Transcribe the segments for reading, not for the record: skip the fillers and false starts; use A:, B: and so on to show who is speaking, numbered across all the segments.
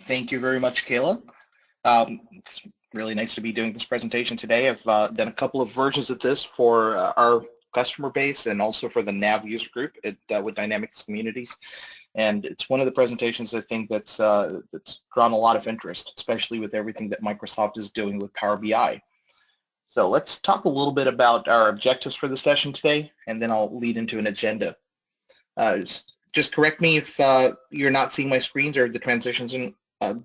A: Thank you very much, Kayla. It's really nice to be doing this presentation today. I've done a couple of versions of this for our customer base and also for the NAV user group with Dynamics Communities. And it's one of the presentations I think that's drawn a lot of interest, especially with everything that Microsoft is doing with Power BI. So let's talk a little bit about our objectives for the session today, and then I'll lead into an agenda. Just correct me if you're not seeing my screens or the transitions in.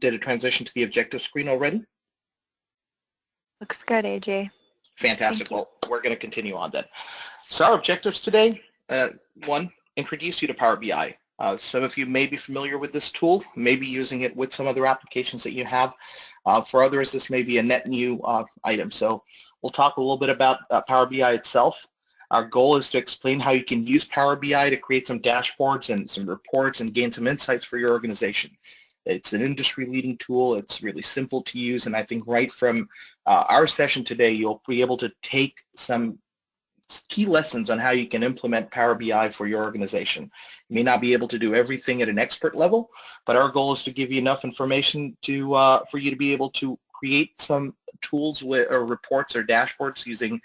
A: Did a transition to the objective screen already?
B: Looks good, AJ.
A: Fantastic. Well, we're going to continue on then. So our objectives today, one, introduce you to Power BI. Some of you may be familiar with this tool, maybe using it with some other applications that you have. For others, this may be a net new item. So we'll talk a little bit about Power BI itself. Our goal is to explain how you can use Power BI to create some dashboards and some reports and gain some insights for your organization. It's an industry-leading tool. It's really simple to use, and I think right from our session today, you'll be able to take some key lessons on how you can implement Power BI for your organization. You may not be able to do everything at an expert level, but our goal is to give you enough information to for you to be able to create some tools or reports or dashboards using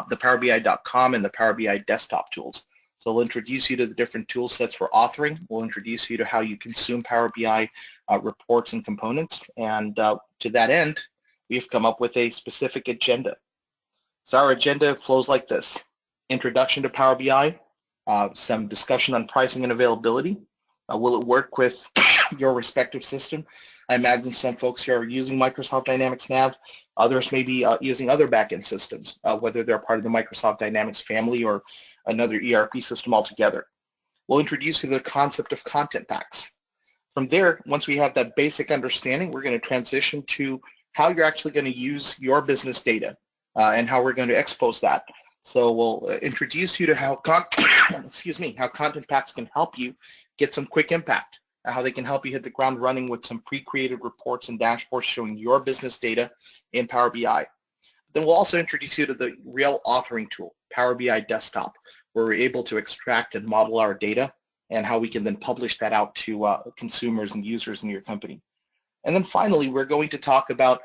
A: the PowerBI.com and the Power BI desktop tools. So we'll introduce you to the different tool sets for authoring. We'll introduce you to how you consume Power BI reports and components. And to that end, we've come up with a specific agenda. So our agenda flows like this: introduction to Power BI, some discussion on pricing and availability. Will it work with your respective system? I imagine some folks here are using Microsoft Dynamics NAV. Others may be using other backend systems, whether they're part of the Microsoft Dynamics family or another ERP system altogether. We'll introduce you to the concept of content packs. From there, once we have that basic understanding, we're going to transition to how you're actually going to use your business data and how we're going to expose that. So we'll introduce you to how how content packs can help you get some quick impact, how they can help you hit the ground running with some pre-created reports and dashboards showing your business data in Power BI. Then we'll also introduce you to the real authoring tool, Power BI Desktop, where we're able to extract and model our data and how we can then publish that out to consumers and users in your company. And then finally, we're going to talk about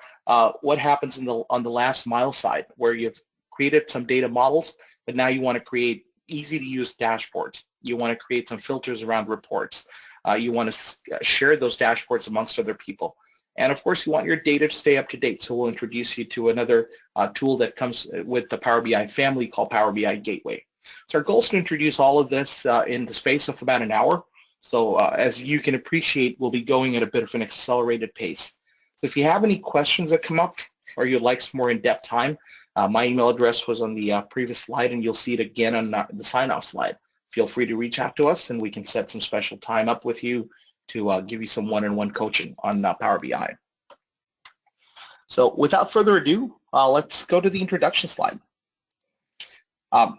A: what happens on the last mile side, where you've created some data models, but now you want to create easy-to-use dashboards. You want to create some filters around reports. You want to share those dashboards amongst other people. And of course, you want your data to stay up to date. So we'll introduce you to another tool that comes with the Power BI family called Power BI Gateway. So our goal is to introduce all of this in the space of about an hour. So as you can appreciate, we'll be going at a bit of an accelerated pace. So if you have any questions that come up or you'd like some more in-depth time, my email address was on the previous slide, and you'll see it again on the sign-off slide. Feel free to reach out to us, and we can set some special time up with you to give you some one-on-one coaching on Power BI. So without further ado, let's go to the introduction slide.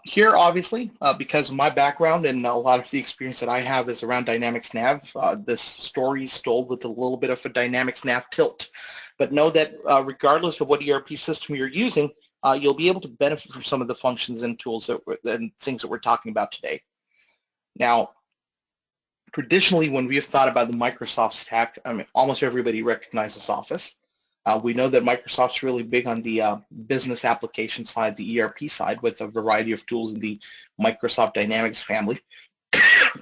A: Here, obviously, because of my background and a lot of the experience that I have is around Dynamics NAV, this story is told with a little bit of a Dynamics NAV tilt. But know that regardless of what ERP system you're using, you'll be able to benefit from some of the functions and tools and things that we're talking about today. Now, traditionally, when we have thought about the Microsoft stack, I mean, almost everybody recognizes Office. We know that Microsoft's really big on the business application side, the ERP side, with a variety of tools in the Microsoft Dynamics family.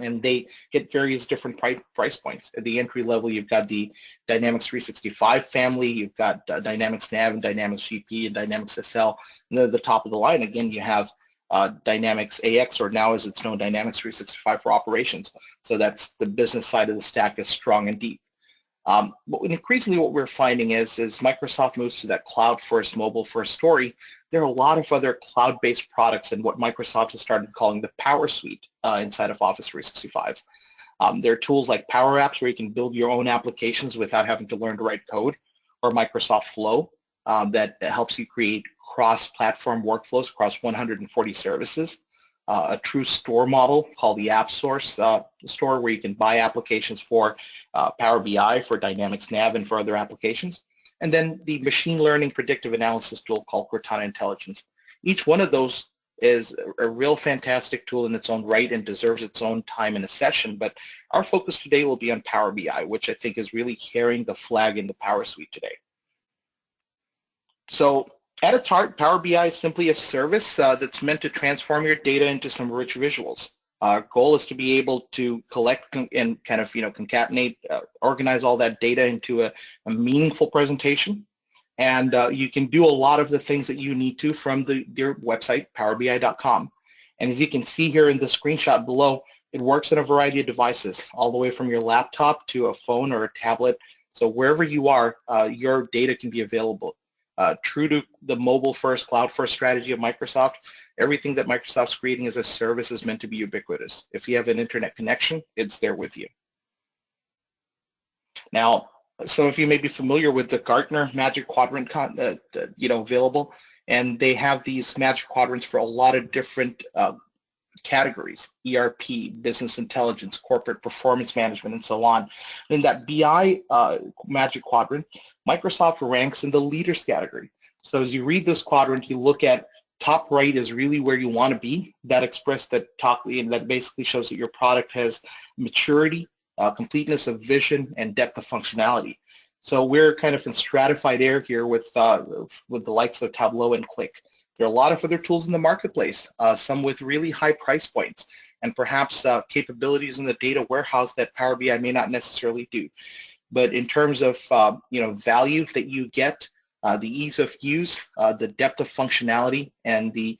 A: And they hit various different price points. At the entry level, you've got the Dynamics 365 family, you've got Dynamics NAV and Dynamics GP and Dynamics SL. And then at the top of the line, again, you have Dynamics AX, or now as it's known, Dynamics 365 for operations. So that's the business side of the stack is strong and deep. But increasingly what we're finding is Microsoft moves to that cloud-first, mobile-first story, there are a lot of other cloud-based products in what Microsoft has started calling the Power Suite inside of Office 365. There are tools like Power Apps where you can build your own applications without having to learn to write code, or Microsoft Flow that helps you create cross-platform workflows across 140 services. A true store model called the App Source store, where you can buy applications for Power BI, for Dynamics NAV, and for other applications. And then the machine learning predictive analysis tool called Cortana Intelligence. Each one of those is a real fantastic tool in its own right and deserves its own time in a session, but our focus today will be on Power BI, which I think is really carrying the flag in the Power Suite today. So at its heart, Power BI is simply a service that's meant to transform your data into some rich visuals. Our goal is to be able to collect and kind of, concatenate, organize all that data into a meaningful presentation. And you can do a lot of the things that you need to from your website, powerbi.com. And as you can see here in the screenshot below, it works on a variety of devices, all the way from your laptop to a phone or a tablet. So wherever you are, your data can be available. True to the mobile-first, cloud-first strategy of Microsoft, everything that Microsoft's creating as a service is meant to be ubiquitous. If you have an internet connection, it's there with you. Now, some of you may be familiar with the Gartner Magic Quadrant, available, and they have these Magic Quadrants for a lot of different categories: ERP, business intelligence, corporate performance management, and so on. In that BI Magic Quadrant, Microsoft ranks in the leaders category. So as you read this quadrant, you look at top right is really where you want to be. That that basically shows that your product has maturity, completeness of vision, and depth of functionality. So we're kind of in stratified air here with the likes of Tableau and Qlik. There are a lot of other tools in the marketplace, some with really high price points, and perhaps capabilities in the data warehouse that Power BI may not necessarily do. But in terms of value that you get, the ease of use, the depth of functionality, and the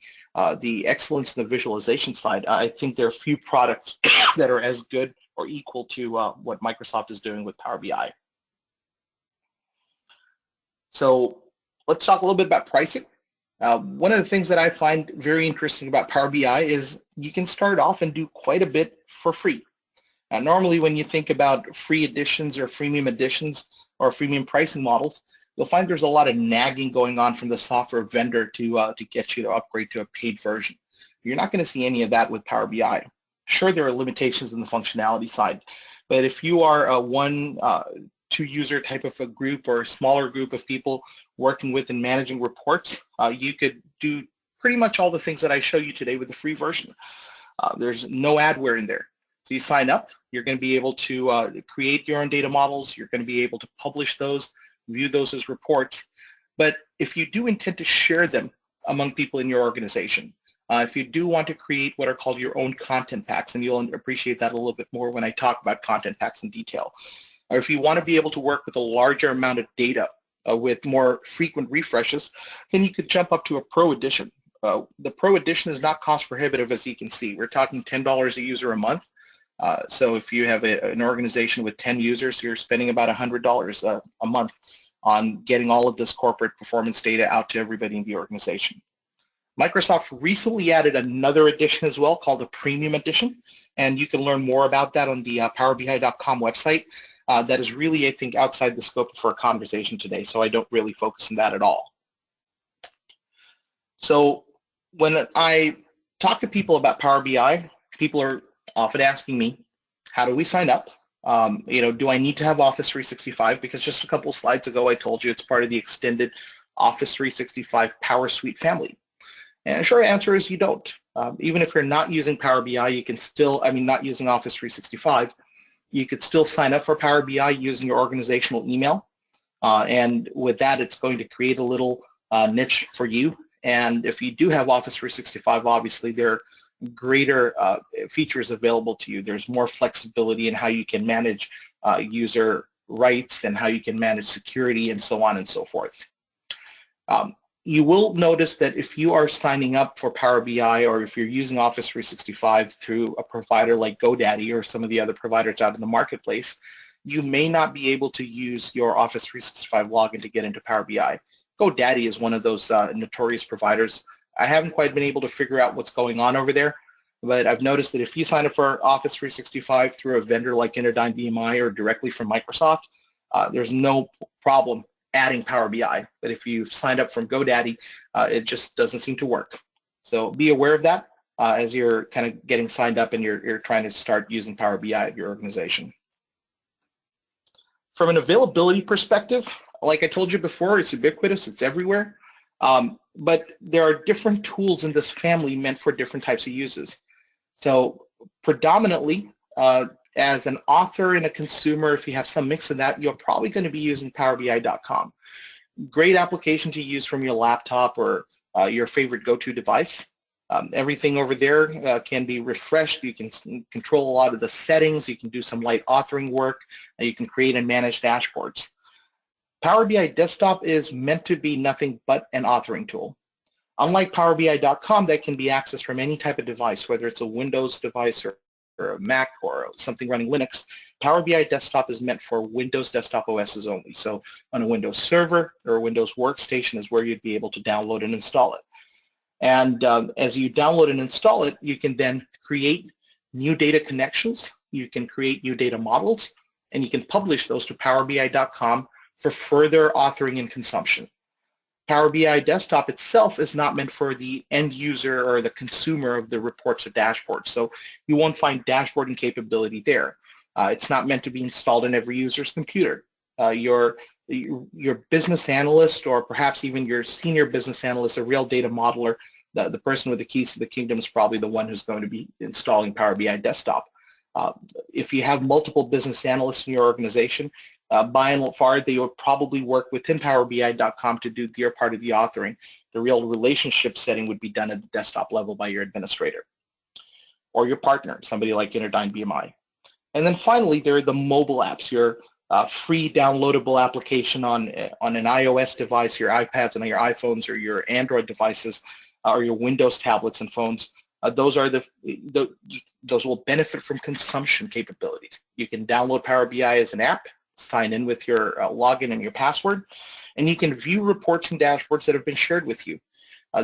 A: excellence in the visualization side, I think there are few products that are as good or equal to what Microsoft is doing with Power BI. So let's talk a little bit about pricing. One of the things that I find very interesting about Power BI is you can start off and do quite a bit for free. Normally when you think about free editions or freemium editions or freemium pricing models, you'll find there's a lot of nagging going on from the software vendor to get you to upgrade to a paid version. You're not going to see any of that with Power BI. Sure, there are limitations in the functionality side, but if you are a two-user type of a group or a smaller group of people working with and managing reports, you could do pretty much all the things that I show you today with the free version. There's no adware in there. So you sign up, you're going to be able to create your own data models, you're going to be able to publish those, view those as reports. But if you do intend to share them among people in your organization, if you do want to create what are called your own content packs, and you'll appreciate that a little bit more when I talk about content packs in detail, or if you want to be able to work with a larger amount of data with more frequent refreshes, then you could jump up to a Pro Edition. The Pro Edition is not cost prohibitive, as you can see. We're talking $10 a user a month. So if you have an organization with 10 users, you're spending about $100 a month on getting all of this corporate performance data out to everybody in the organization. Microsoft recently added another edition as well called the Premium Edition, and you can learn more about that on the powerbi.com website. That is really, I think, outside the scope for a conversation today, so I don't really focus on that at all. So when I talk to people about Power BI, people are often asking me, how do we sign up? Do I need to have Office 365? Because just a couple of slides ago I told you it's part of the extended Office 365 Power Suite family. And the short answer is you don't. Even if you're not using Power BI, you can still, not using Office 365, you could still sign up for Power BI using your organizational email. And with that, it's going to create a little niche for you. And if you do have Office 365, obviously there are greater features available to you. There's more flexibility in how you can manage user rights and how you can manage security and so on and so forth. You will notice that if you are signing up for Power BI or if you're using Office 365 through a provider like GoDaddy or some of the other providers out in the marketplace, you may not be able to use your Office 365 login to get into Power BI. GoDaddy is one of those notorious providers. I haven't quite been able to figure out what's going on over there, but I've noticed that if you sign up for Office 365 through a vendor like Interdyne BMI or directly from Microsoft, there's no problem adding Power BI. But if you've signed up from GoDaddy, it just doesn't seem to work. So be aware of that as you're kind of getting signed up and you're trying to start using Power BI at your organization. From an availability perspective, like I told you before, it's ubiquitous, it's everywhere. but there are different tools in this family meant for different types of uses. So predominantly, as an author and a consumer, if you have some mix of that, you're probably going to be using PowerBI.com. Great application to use from your laptop or your favorite go-to device. Everything over there can be refreshed. You can control a lot of the settings. You can do some light authoring work. And you can create and manage dashboards. Power BI Desktop is meant to be nothing but an authoring tool. Unlike PowerBI.com, that can be accessed from any type of device, whether it's a Windows device or a Mac or something running Linux. Power BI Desktop is meant for Windows desktop OSs only. So on a Windows server or a Windows workstation is where you'd be able to download and install it. And as you download and install it, you can then create new data connections, you can create new data models, and you can publish those to PowerBI.com for further authoring and consumption. Power BI Desktop itself is not meant for the end user or the consumer of the reports or dashboards, so you won't find dashboarding capability there. It's not meant to be installed in every user's computer. Your business analyst, or perhaps even your senior business analyst, a real data modeler, the person with the keys to the kingdom is probably the one who's going to be installing Power BI Desktop. If you have multiple business analysts in your organization, by and large, they will probably work within PowerBI.com to do their part of the authoring. The real relationship setting would be done at the desktop level by your administrator or your partner, somebody like Interdyne BMI. And then finally, there are the mobile apps, your free downloadable application on an iOS device, your iPads and your iPhones, or your Android devices, or your Windows tablets and phones. Those will benefit from consumption capabilities. You can download Power BI as an app, sign in with your login and your password, and you can view reports and dashboards that have been shared with you.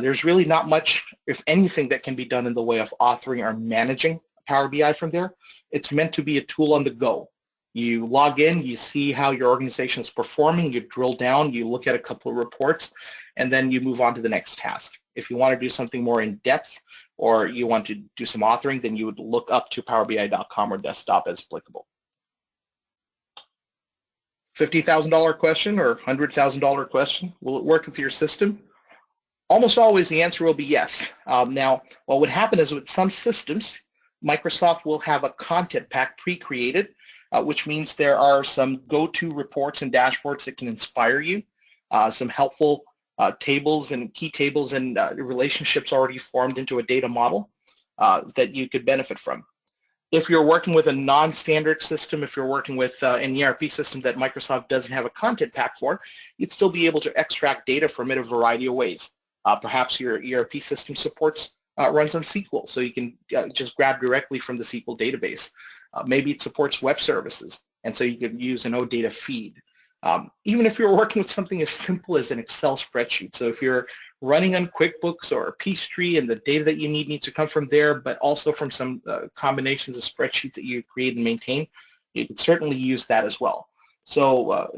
A: There's really not much, if anything, that can be done in the way of authoring or managing Power BI from there. It's meant to be a tool on the go. You log in, you see how your organization is performing, you drill down, you look at a couple of reports, and then you move on to the next task. If you want to do something more in depth, or you want to do some authoring, then you would look up to PowerBI.com or desktop as applicable. $50,000 question or $100,000 question, will it work with your system? Almost always the answer will be yes. Now, what would happen is with some systems, Microsoft will have a content pack pre-created, which means there are some go-to reports and dashboards that can inspire you, some helpful tables and key tables and relationships already formed into a data model that you could benefit from. If you're working with a non-standard system, if you're working with an ERP system that Microsoft doesn't have a content pack for, you'd still be able to extract data from it a variety of ways. Perhaps your ERP system runs on SQL, so you can just grab directly from the SQL database. Maybe it supports web services, and so you could use an OData feed. Even if you're working with something as simple as an Excel spreadsheet, so if you're running on QuickBooks or Peachtree and the data that you need needs to come from there, but also from some combinations of spreadsheets that you create and maintain, you could certainly use that as well. So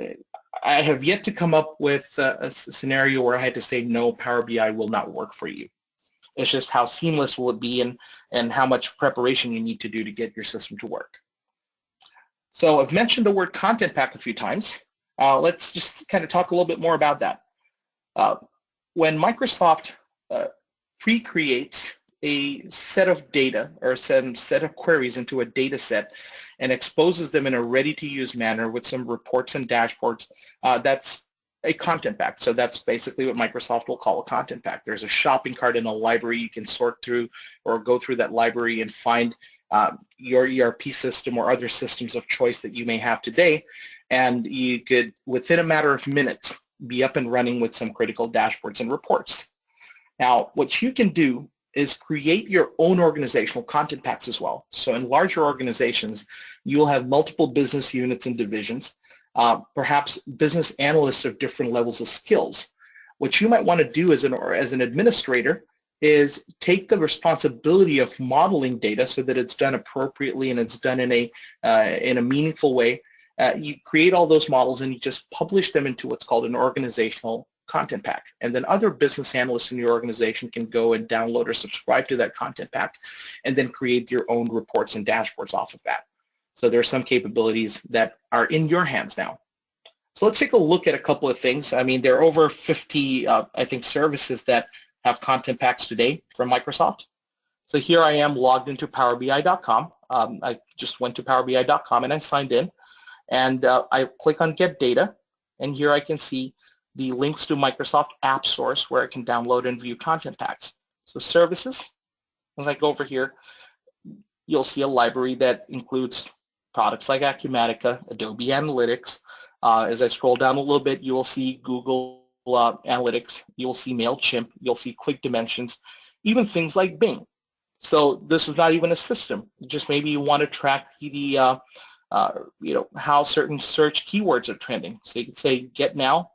A: I have yet to come up with a scenario where I had to say, no, Power BI will not work for you. It's just how seamless will it be and how much preparation you need to do to get your system to work. So I've mentioned the word content pack a few times. Let's just kind of talk a little bit more about that. When Microsoft pre-creates a set of data or a set of queries into a data set and exposes them in a ready-to-use manner with some reports and dashboards, that's a content pack. So that's basically what Microsoft will call a content pack. There's a shopping cart in a library you can sort through or go through that library and find your ERP system or other systems of choice that you may have today, and you could, within a matter of minutes, be up and running with some critical dashboards and reports. Now, what you can do is create your own organizational content packs as well. So in larger organizations, you'll have multiple business units and divisions, perhaps business analysts of different levels of skills. What you might want to do as an administrator is take the responsibility of modeling data so that it's done appropriately and it's done in a meaningful way. You create all those models and you just publish them into what's called an organizational content pack. And then other business analysts in your organization can go and download or subscribe to that content pack and then create your own reports and dashboards off of that. So there are some capabilities that are in your hands now. So let's take a look at a couple of things. I mean, there are over 50, I think, services that have content packs today from Microsoft. So here I am logged into PowerBI.com. I just went to PowerBI.com and I signed in. And I click on Get Data. And here I can see the links to Microsoft App Source where I can download and view content packs. So services, as I go over here, you'll see a library that includes products like Acumatica, Adobe Analytics. As I scroll down a little bit, you will see Google Analytics, you'll see MailChimp, you'll see Quick Dimensions, even things like Bing. So this is not even a system. Just maybe you want to track the how certain search keywords are trending. So you could say get now.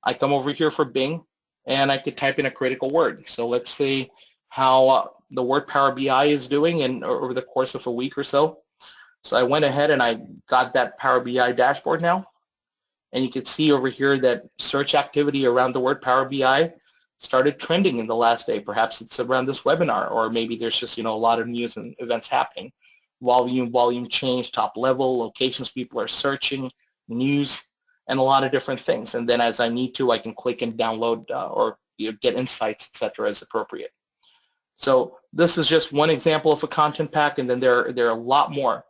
A: I come over here for Bing, and I could type in a critical word. So let's say how the word Power BI is doing over the course of a week or so. So I went ahead and I got that Power BI dashboard now. And you can see over here that search activity around the word Power BI started trending in the last day. Perhaps it's around this webinar, or maybe there's just a lot of news and events happening. Volume change, top level, locations people are searching, news, and a lot of different things. And then as I need to, I can click and download or get insights, etc. as appropriate. So this is just one example of a content pack, and then there are a lot more.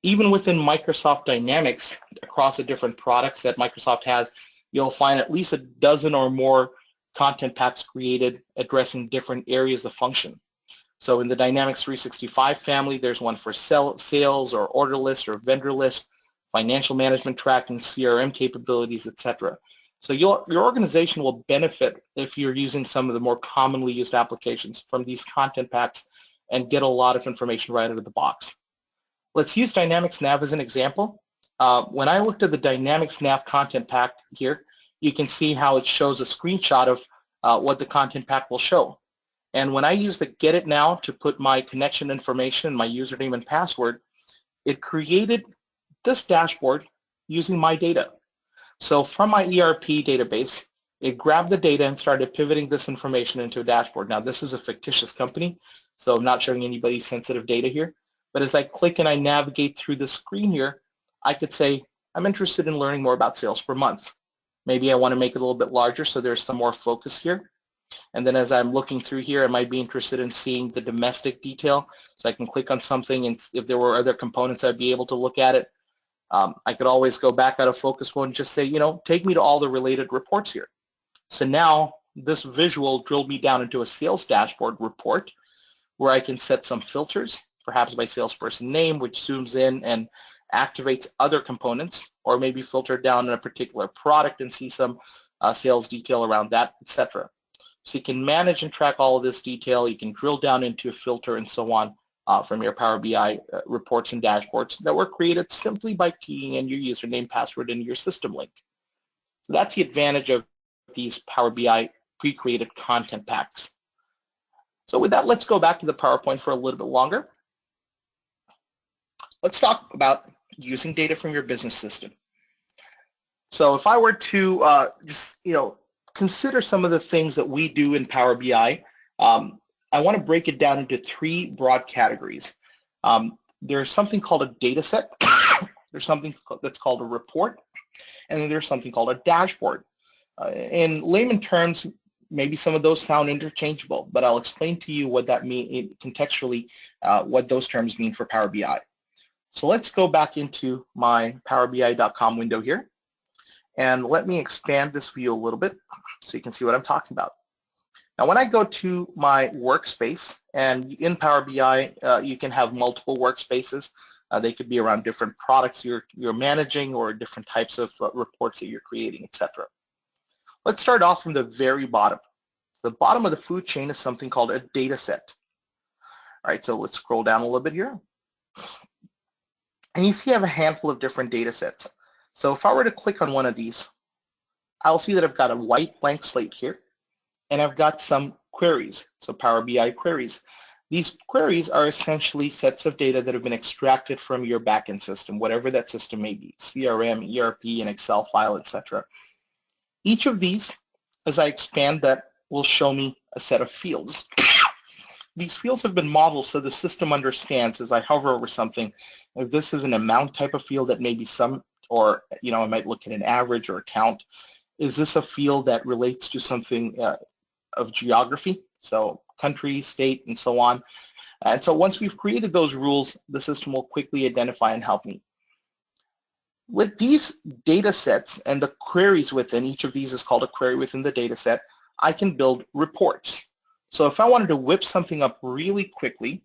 A: Even within Microsoft Dynamics, across the different products that Microsoft has, you'll find at least a dozen or more content packs created addressing different areas of function. So in the Dynamics 365 family, there's one for sales or order list or vendor list, financial management tracking, CRM capabilities, etc. So your organization will benefit if you're using some of the more commonly used applications from these content packs and get a lot of information right out of the box. Let's use Dynamics NAV as an example. When I looked at the Dynamics NAV content pack here, you can see how it shows a screenshot of what the content pack will show. And when I use the Get It Now to put my connection information, my username and password, it created this dashboard using my data. So from my ERP database, it grabbed the data and started pivoting this information into a dashboard. Now this is a fictitious company, so I'm not showing anybody sensitive data here. But as I click and I navigate through the screen here, I could say, I'm interested in learning more about sales per month. Maybe I want to make it a little bit larger so there's some more focus here. And then as I'm looking through here, I might be interested in seeing the domestic detail. So I can click on something, and if there were other components, I'd be able to look at it. I could always go back out of focus mode and just say, take me to all the related reports here. So now this visual drilled me down into a sales dashboard report where I can set some filters, perhaps by salesperson name, which zooms in and activates other components, or maybe filter down in a particular product and see some sales detail around that, etc. So you can manage and track all of this detail. You can drill down into a filter and so on from your Power BI reports and dashboards that were created simply by keying in your username, password, and your system link. So that's the advantage of these Power BI pre-created content packs. So with that, let's go back to the PowerPoint for a little bit longer. Let's talk about using data from your business system. So if I were to consider some of the things that we do in Power BI, I want to break it down into three broad categories. There's something called a data set, there's something that's called a report, and then there's something called a dashboard. In layman terms, maybe some of those sound interchangeable, but I'll explain to you what that means contextually, what those terms mean for Power BI. So let's go back into my PowerBI.com window here, and let me expand this view a little bit so you can see what I'm talking about. Now when I go to my workspace, and in Power BI you can have multiple workspaces. They could be around different products you're managing or different types of reports that you're creating, etc. Let's start off from the very bottom. The bottom of the food chain is something called a data set. All right, so let's scroll down a little bit here. And you see I have a handful of different data sets. So if I were to click on one of these, I'll see that I've got a white blank slate here, and I've got some queries, so Power BI queries. These queries are essentially sets of data that have been extracted from your backend system, whatever that system may be, CRM, ERP, an Excel file, etc. Each of these, as I expand that, will show me a set of fields. These fields have been modeled so the system understands as I hover over something, if this is an amount type of field, that may be some or I might look at an average or a count. Is this a field that relates to something of geography? So country, state, and so on. And so once we've created those rules, the system will quickly identify and help me. With these data sets and the queries within, each of these is called a query within the data set, I can build reports. So if I wanted to whip something up really quickly,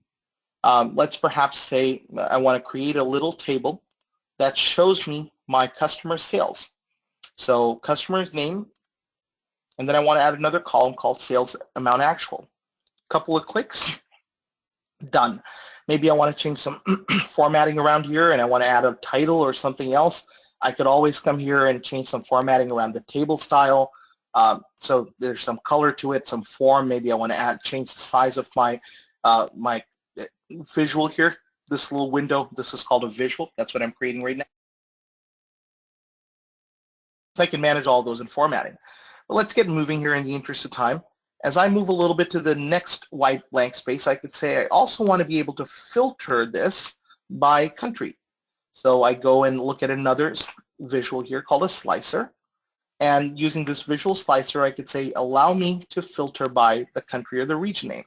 A: let's perhaps say I want to create a little table that shows me my customer sales. So customer's name, and then I want to add another column called sales amount actual. Couple of clicks, done. Maybe I want to change some formatting around here and I want to add a title or something else. I could always come here and change some formatting around the table style. So there's some color to it, some form. Maybe I want to change the size of my my visual here. This little window, this is called a visual. That's what I'm creating right now. So I can manage all those in formatting. But let's get moving here in the interest of time. As I move a little bit to the next white blank space, I could say I also want to be able to filter this by country. So I go and look at another visual here called a slicer. And using this visual slicer, I could say, allow me to filter by the country or the region name.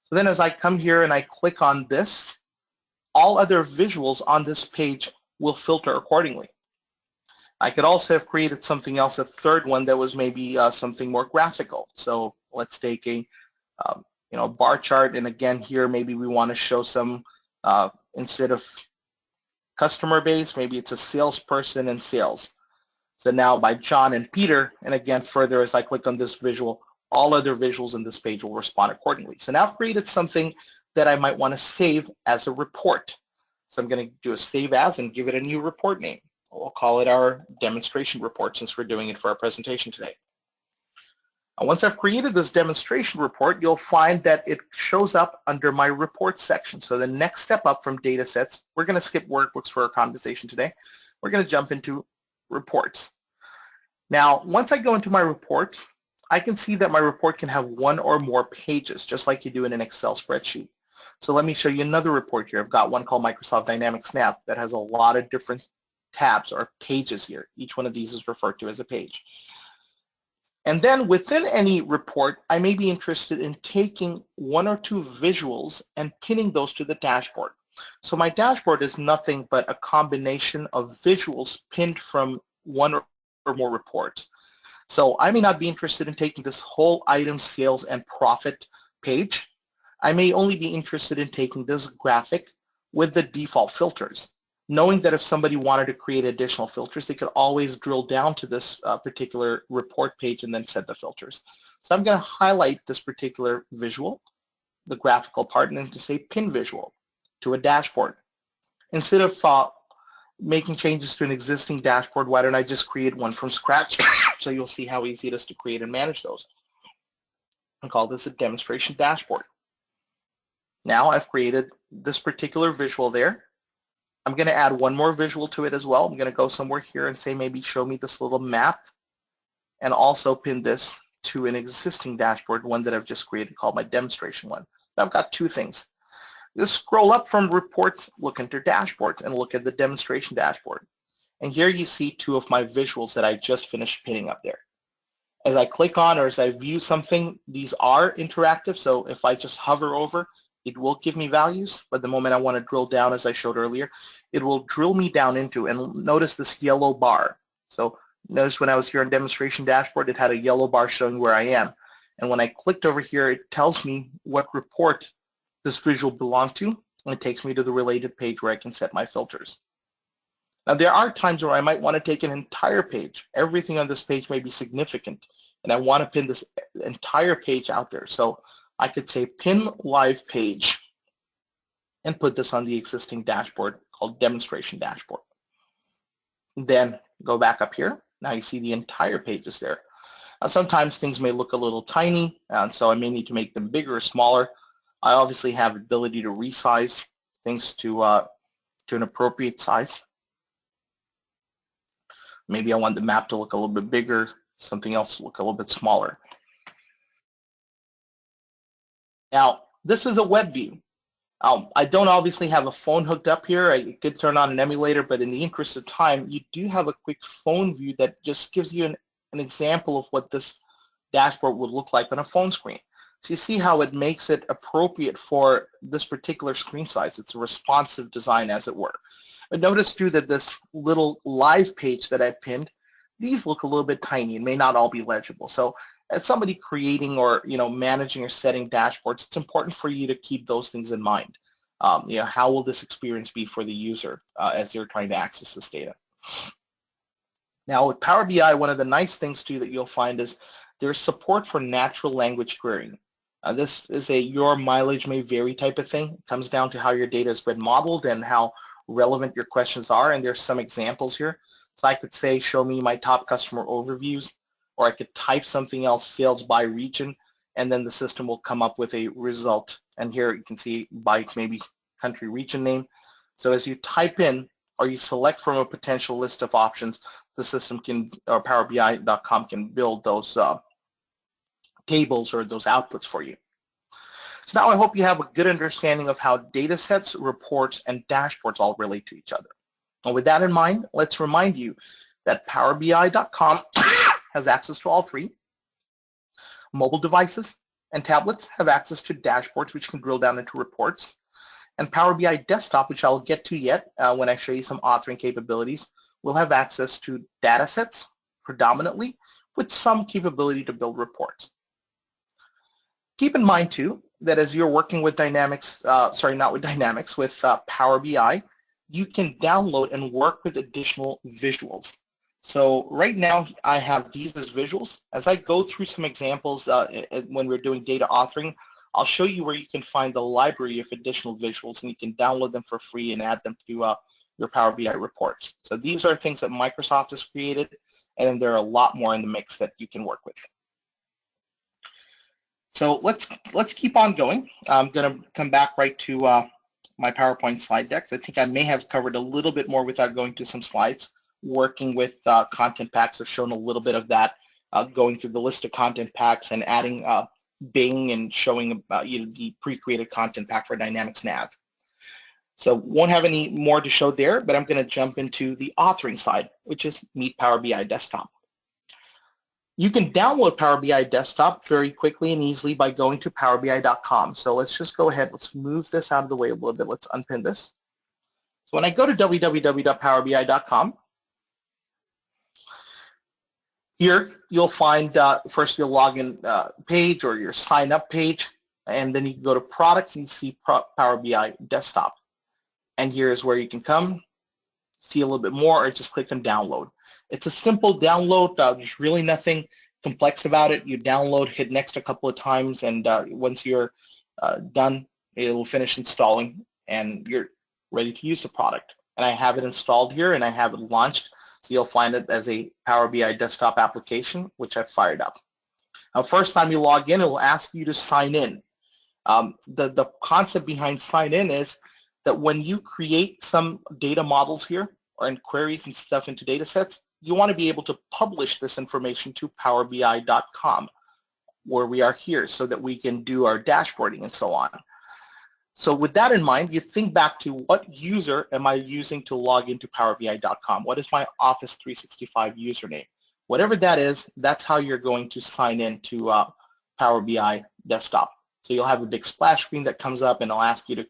A: So then as I come here and I click on this, all other visuals on this page will filter accordingly. I could also have created something else, a third one that was maybe something more graphical. So let's take a bar chart, and again here maybe we want to show some instead of customer base, maybe it's a salesperson and sales. So now by John and Peter, and again further as I click on this visual, all other visuals in this page will respond accordingly. So now I've created something that I might want to save as a report. So I'm going to do a save as and give it a new report name. We'll call it our demonstration report since we're doing it for our presentation today. Once I've created this demonstration report, you'll find that it shows up under my report section. So the next step up from data sets, we're going to skip workbooks for our conversation today. We're going to jump into reports. Now, once I go into my report, I can see that my report can have one or more pages, just like you do in an Excel spreadsheet. So let me show you another report here. I've got one called Microsoft Dynamics NAV that has a lot of different tabs or pages here. Each one of these is referred to as a page. And then within any report, I may be interested in taking one or two visuals and pinning those to the dashboard. So my dashboard is nothing but a combination of visuals pinned from one or more reports. So I may not be interested in taking this whole item sales and profit page. I may only be interested in taking this graphic with the default filters, knowing that if somebody wanted to create additional filters, they could always drill down to this particular report page and then set the filters. So I'm going to highlight this particular visual, the graphical part, and then to say pin visual to a dashboard. Instead of making changes to an existing dashboard, why don't I just create one from scratch so you'll see how easy it is to create and manage those. I'll call this a demonstration dashboard. Now I've created this particular visual there. I'm going to add one more visual to it as well. I'm going to go somewhere here and say maybe show me this little map and also pin this to an existing dashboard, one that I've just created called my demonstration one. Now I've got two things. Just scroll up from reports, look into dashboards, and look at the demonstration dashboard. And here you see two of my visuals that I just finished pinning up there. As I click on or as I view something, these are interactive, so if I just hover over, it will give me values, but the moment I want to drill down, as I showed earlier, it will drill me down into, and notice this yellow bar. So notice when I was here on demonstration dashboard, it had a yellow bar showing where I am. And when I clicked over here, it tells me what report this visual belongs to, and it takes me to the related page where I can set my filters. Now there are times where I might want to take an entire page. Everything on this page may be significant, and I want to pin this entire page out there. So I could say pin live page and put this on the existing dashboard called demonstration dashboard. Then go back up here. Now you see the entire page is there. Sometimes things may look a little tiny, and so I may need to make them bigger or smaller. I obviously have the ability to resize things to an appropriate size. Maybe I want the map to look a little bit bigger, something else to look a little bit smaller. Now, this is a web view. I don't obviously have a phone hooked up here. I could turn on an emulator, but in the interest of time, you do have a quick phone view that just gives you an example of what this dashboard would look like on a phone screen. So you see how it makes it appropriate for this particular screen size. It's a responsive design, as it were. But notice too that this little live page that I pinned, these look a little bit tiny and may not all be legible. So as somebody creating or managing or setting dashboards, it's important for you to keep those things in mind. How will this experience be for the user as they're trying to access this data? Now with Power BI, one of the nice things too that you'll find is there's support for natural language querying. This is a your mileage may vary type of thing. It comes down to how your data has been modeled and how relevant your questions are, and there's some examples here. So I could say, show me my top customer overviews, or I could type something else, sales by region, and then the system will come up with a result. And here you can see by maybe country region name. So as you type in or you select from a potential list of options, the system can, or PowerBI.com can build those tables or those outputs for you. So now I hope you have a good understanding of how data sets, reports, and dashboards all relate to each other. And with that in mind, let's remind you that PowerBI.com has access to all three. Mobile devices and tablets have access to dashboards, which can drill down into reports. And Power BI Desktop, which I'll get to yet when I show you some authoring capabilities, will have access to data sets predominantly, with some capability to build reports. Keep in mind too that as you're working with Dynamics, with Power BI, you can download and work with additional visuals. So right now I have these as visuals. As I go through some examples when we're doing data authoring, I'll show you where you can find the library of additional visuals, and you can download them for free and add them to your Power BI reports. So these are things that Microsoft has created, and there are a lot more in the mix that you can work with. So let's keep on going. I'm going to come back right to my PowerPoint slide decks. I think I may have covered a little bit more without going to some slides. Working with content packs, I've shown a little bit of that, going through the list of content packs and adding Bing and showing the pre-created content pack for Dynamics NAV. So won't have any more to show there, but I'm going to jump into the authoring side, which is Meet Power BI Desktop. You can download Power BI Desktop very quickly and easily by going to powerbi.com. So let's just go ahead. Let's move this out of the way a little bit. Let's unpin this. So when I go to www.powerbi.com, here you'll find first your login page or your sign up page, and then you can go to products and you see Power BI Desktop. And here is where you can come, see a little bit more, or just click on download. It's a simple download. There's really nothing complex about it. You download, hit next a couple of times, and once you're done, it will finish installing, and you're ready to use the product. And I have it installed here, and I have it launched, so you'll find it as a Power BI Desktop application, which I've fired up. Now, first time you log in, it will ask you to sign in. The concept behind sign in is that when you create some data models here, or in queries and stuff into data sets, you want to be able to publish this information to powerbi.com, where we are here, so that we can do our dashboarding and so on. So with that in mind, you think back to what user am I using to log into powerbi.com? What is my Office 365 username? Whatever that is, that's how you're going to sign in to Power BI Desktop. So you'll have a big splash screen that comes up, and it'll ask you to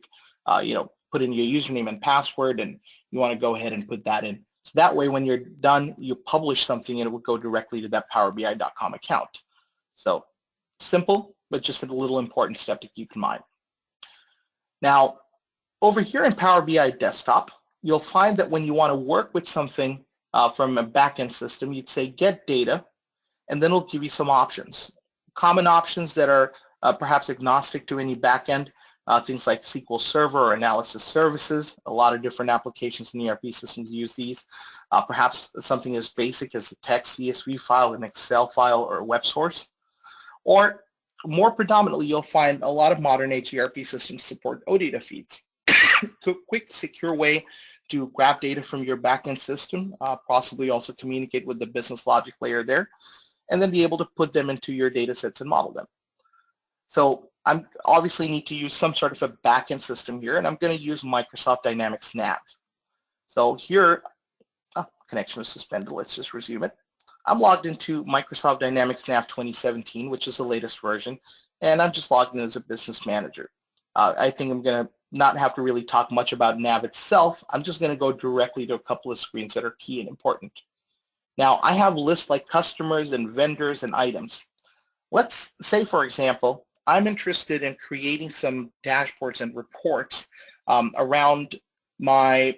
A: put in your username and password, and you want to go ahead and put that in. So that way, when you're done, you publish something, and it will go directly to that powerbi.com account. So simple, but just a little important step to keep in mind. Now, over here in Power BI Desktop, you'll find that when you want to work with something from a backend system, you'd say get data, and then it'll give you some options. Common options that are perhaps agnostic to any backend. Things like SQL Server or analysis services. A lot of different applications in ERP systems use these. Perhaps something as basic as a text CSV file, an Excel file, or a web source. Or more predominantly, you'll find a lot of modern age ERP systems support OData feeds. Quick, secure way to grab data from your backend system, possibly also communicate with the business logic layer there, and then be able to put them into your data sets and model them. So I obviously need to use some sort of a backend system here, and I'm going to use Microsoft Dynamics NAV. So here, connection was suspended. Let's just resume it. I'm logged into Microsoft Dynamics NAV 2017, which is the latest version, and I'm just logged in as a business manager. I think I'm going to not have to really talk much about NAV itself. I'm just going to go directly to a couple of screens that are key and important. Now, I have lists like customers and vendors and items. Let's say, for example, I'm interested in creating some dashboards and reports around my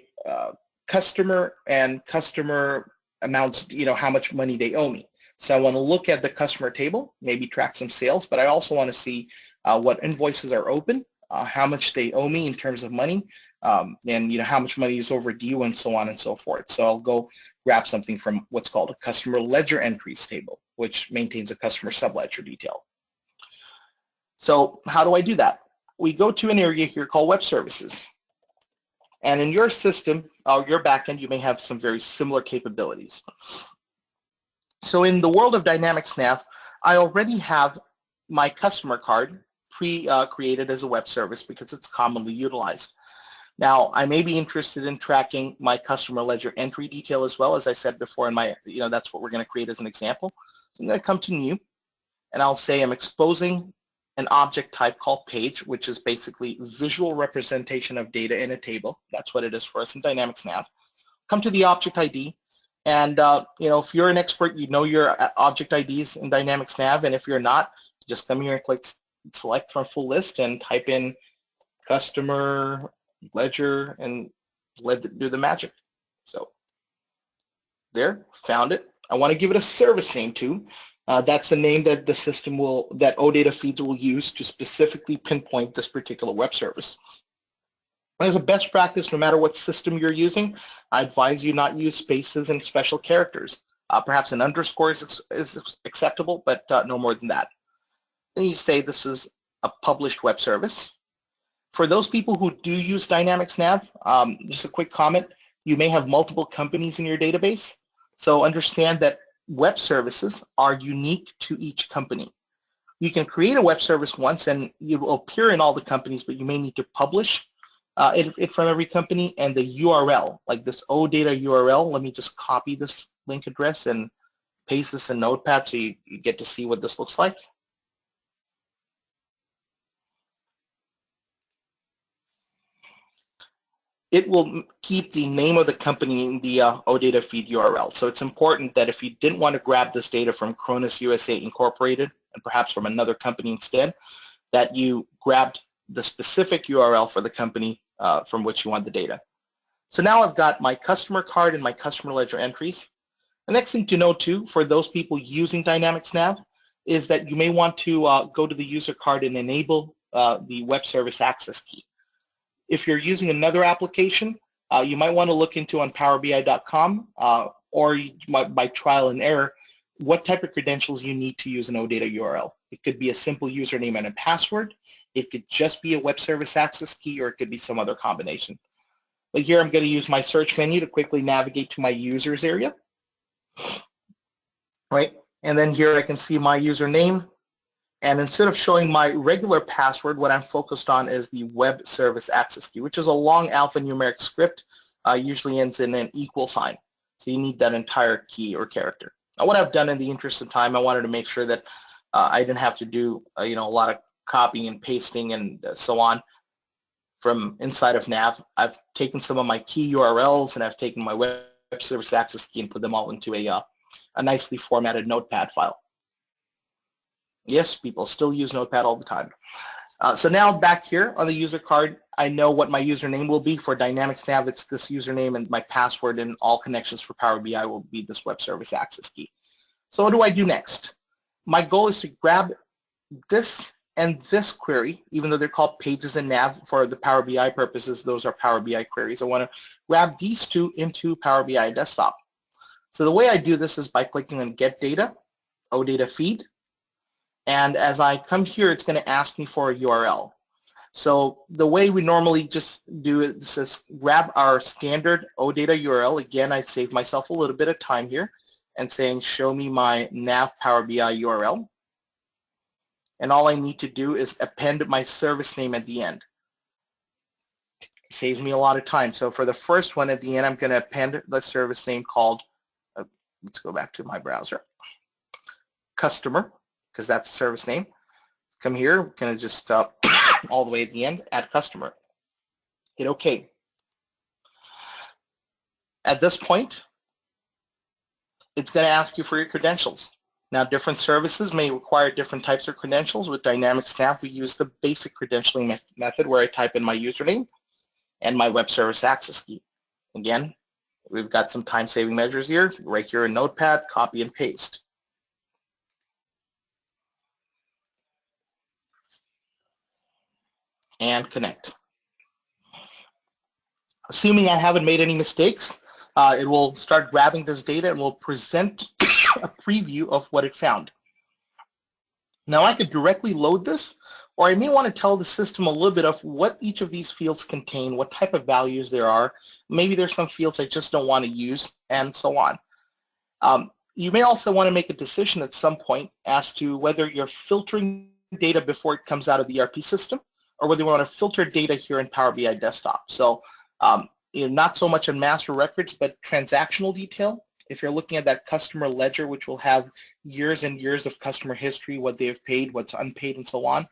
A: customer and customer amounts, how much money they owe me. So I want to look at the customer table, maybe track some sales, but I also want to see what invoices are open, how much they owe me in terms of money, and how much money is overdue, and so on and so forth. So I'll go grab something from what's called a customer ledger entries table, which maintains a customer subledger detail. So how do I do that? We go to an area here called Web Services. And in your system, your backend, you may have some very similar capabilities. So in the world of Dynamics NAV, I already have my customer card pre-created as a web service because it's commonly utilized. Now, I may be interested in tracking my customer ledger entry detail as well. As I said before, in my, that's what we're going to create as an example. So I'm going to come to New, and I'll say I'm exposing an object type called page, which is basically visual representation of data in a table. That's what it is for us in Dynamics NAV. Come to the object ID, and if you're an expert, you know your object IDs in Dynamics NAV, and if you're not, just come here and click select from full list and type in customer ledger and let it do the magic. So there, found it. I want to give it a service name too. That's the name that the system that OData feeds will use to specifically pinpoint this particular web service. As a best practice, no matter what system you're using, I advise you not use spaces and special characters. Perhaps an underscore is acceptable, but no more than that. Then you say this is a published web service. For those people who do use Dynamics NAV, just a quick comment, you may have multiple companies in your database. So understand that web services are unique to each company. You can create a web service once and it will appear in all the companies, but you may need to publish it from every company, and the URL, like this OData URL, let me just copy this link address and paste this in Notepad so you get to see what this looks like. It will keep the name of the company in the OData feed URL. So it's important that if you didn't want to grab this data from Cronus USA Incorporated and perhaps from another company instead, that you grabbed the specific URL for the company from which you want the data. So now I've got my customer card and my customer ledger entries. The next thing to know too, for those people using Dynamics NAV, is that you may want to go to the user card and enable the web service access key. If you're using another application, you might want to look into on powerbi.com or you might, by trial and error, what type of credentials you need to use an OData URL. It could be a simple username and a password. It could just be a web service access key, or it could be some other combination. But here I'm going to use my search menu to quickly navigate to my users area. Right, and then here I can see my username. And instead of showing my regular password, what I'm focused on is the web service access key, which is a long alphanumeric script, usually ends in an equal sign. So you need that entire key or character. Now, what I've done in the interest of time, I wanted to make sure that I didn't have to do a lot of copying and pasting and so on from inside of NAV. I've taken some of my key URLs and I've taken my web service access key and put them all into a nicely formatted Notepad file. Yes, people still use Notepad all the time. So now back here on the user card, I know what my username will be for Dynamics NAV. It's this username, and my password and all connections for Power BI will be this web service access key. So what do I do next? My goal is to grab this and this query, even though they're called pages in NAV for the Power BI purposes, those are Power BI queries. I want to grab these two into Power BI Desktop. So the way I do this is by clicking on Get Data, OData Feed. And as I come here, it's going to ask me for a URL. So the way we normally just do it is grab our standard OData URL. Again, I save myself a little bit of time here and saying, show me my NAV Power BI URL. and all I need to do is append my service name at the end. Saves me a lot of time. So for the first one at the end, I'm going to append the service name called, let's go back to my browser, customer, because that's the service name. Come here, we're going to just all the way at the end, add customer. Hit OK. At this point, it's going to ask you for your credentials. Now, different services may require different types of credentials. With Dynamics NAV, we use the basic credentialing method where I type in my username and my web service access key. Again, we've got some time-saving measures here. Right here in Notepad, copy and paste. And connect. Assuming I haven't made any mistakes, it will start grabbing this data and will present a preview of what it found. Now I could directly load this, or I may want to tell the system a little bit of what each of these fields contain, what type of values there are. Maybe there's some fields I just don't want to use, and so on. You may also want to make a decision at some point as to whether you're filtering data before it comes out of the ERP system, or whether you want to filter data here in Power BI Desktop. So not so much in master records, but transactional detail. If you're looking at that customer ledger, which will have years and years of customer history, what they have paid, what's unpaid, and so on,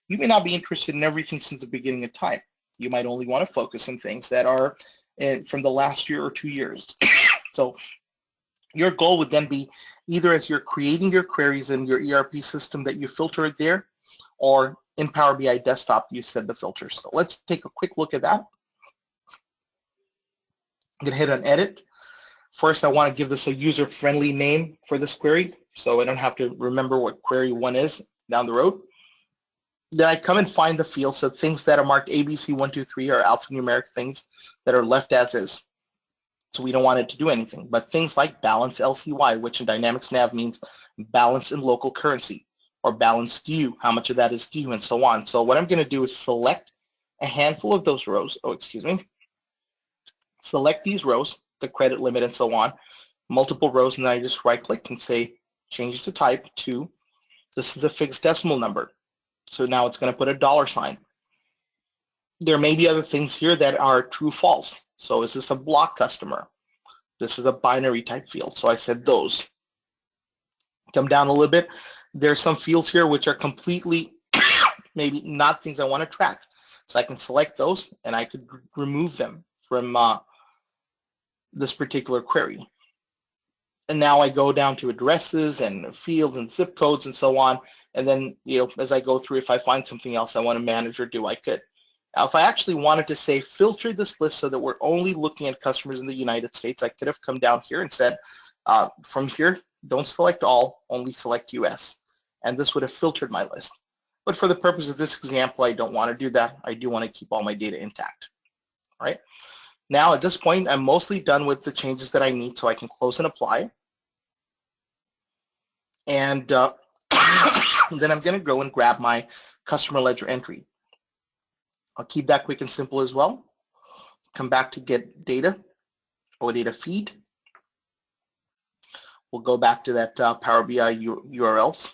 A: you may not be interested in everything since the beginning of time. You might only want to focus on things that are from the last year or 2 years. So your goal would then be either as you're creating your queries in your ERP system that you filter it there, or in Power BI Desktop you set the filters. So let's take a quick look at that. I'm going to hit on Edit. First, I want to give this a user-friendly name for this query, so I don't have to remember what query 1 is down the road. Then I come and find the fields, so things that are marked ABC123 are alphanumeric things that are left as is. So we don't want it to do anything. But things like balance LCY, which in Dynamics NAV means balance in local currency, or balance due, how much of that is due, and so on. So what I'm going to do is select a handful of those rows. Select these rows, the credit limit and so on, multiple rows, and then I just right-click and say change to type to, this is a fixed decimal number. So now it's going to put a $sign. There may be other things here that are true false. So is this a block customer? This is a binary type field. So I said those. Come down a little bit. There's some fields here which are completely maybe not things I want to track. So I can select those and I could remove them from this particular query. And now I go down to addresses and fields and zip codes and so on. And then, as I go through, if I find something else I want to manage or do, I could. Now, if I actually wanted to say filter this list so that we're only looking at customers in the United States, I could have come down here and said, from here, don't select all, only select US. And this would have filtered my list. But for the purpose of this example, I don't want to do that. I do want to keep all my data intact. All right. Now, at this point, I'm mostly done with the changes that I need, so I can close and apply. And then I'm going to go and grab my customer ledger entry. I'll keep that quick and simple as well. Come back to get data or data feed. We'll go back to that Power BI URLs.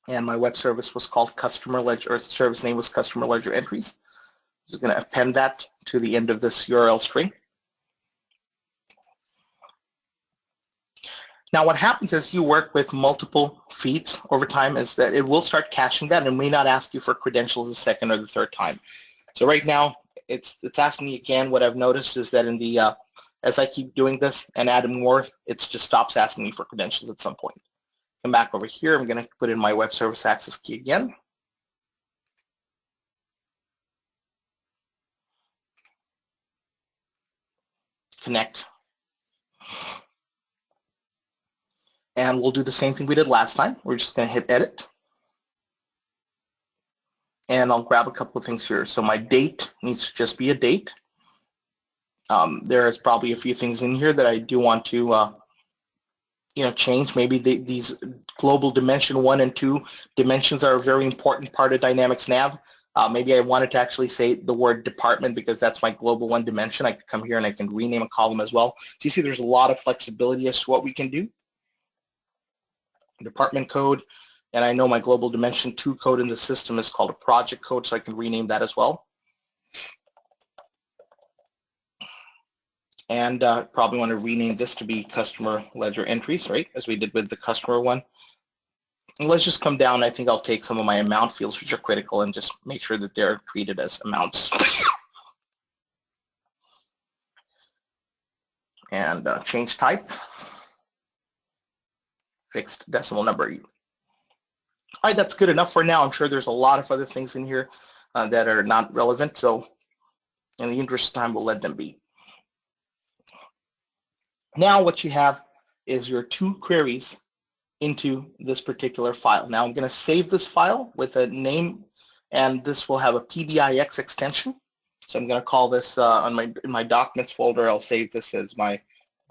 A: And my web service was called Customer Ledger, or service name was Customer Ledger Entries. I'm just going to append that to the end of this URL string. Now what happens as you work with multiple feeds over time is that it will start caching that and may not ask you for credentials the second or the third time. So right now it's asking me again. What I've noticed is that in the as I keep doing this and adding more, it just stops asking me for credentials at some point. Come back over here. I'm going to put in my web service access key again. Connect. And we'll do the same thing we did last time. We're just going to hit edit. And I'll grab a couple of things here. So my date needs to just be a date. There is probably a few things in here that I do want to change. Maybe these global dimension 1 and 2 dimensions are a very important part of Dynamics NAV. Maybe I wanted to actually say the word department because that's my global one dimension. I could come here and I can rename a column as well. So you see there's a lot of flexibility as to what we can do. Department code, and I know my global dimension 2 code in the system is called a project code, so I can rename that as well. And probably want to rename this to be customer ledger entries, right, as we did with the customer one. And let's just come down. I think I'll take some of my amount fields, which are critical, and just make sure that they're treated as amounts. And change type, fixed decimal number. All right, that's good enough for now. I'm sure there's a lot of other things in here that are not relevant, so in the interest of time, we'll let them be. Now what you have is your 2 queries into this particular file. Now I'm going to save this file with a name, and this will have a PBIX extension. So I'm going to call this in my documents folder. I'll save this as my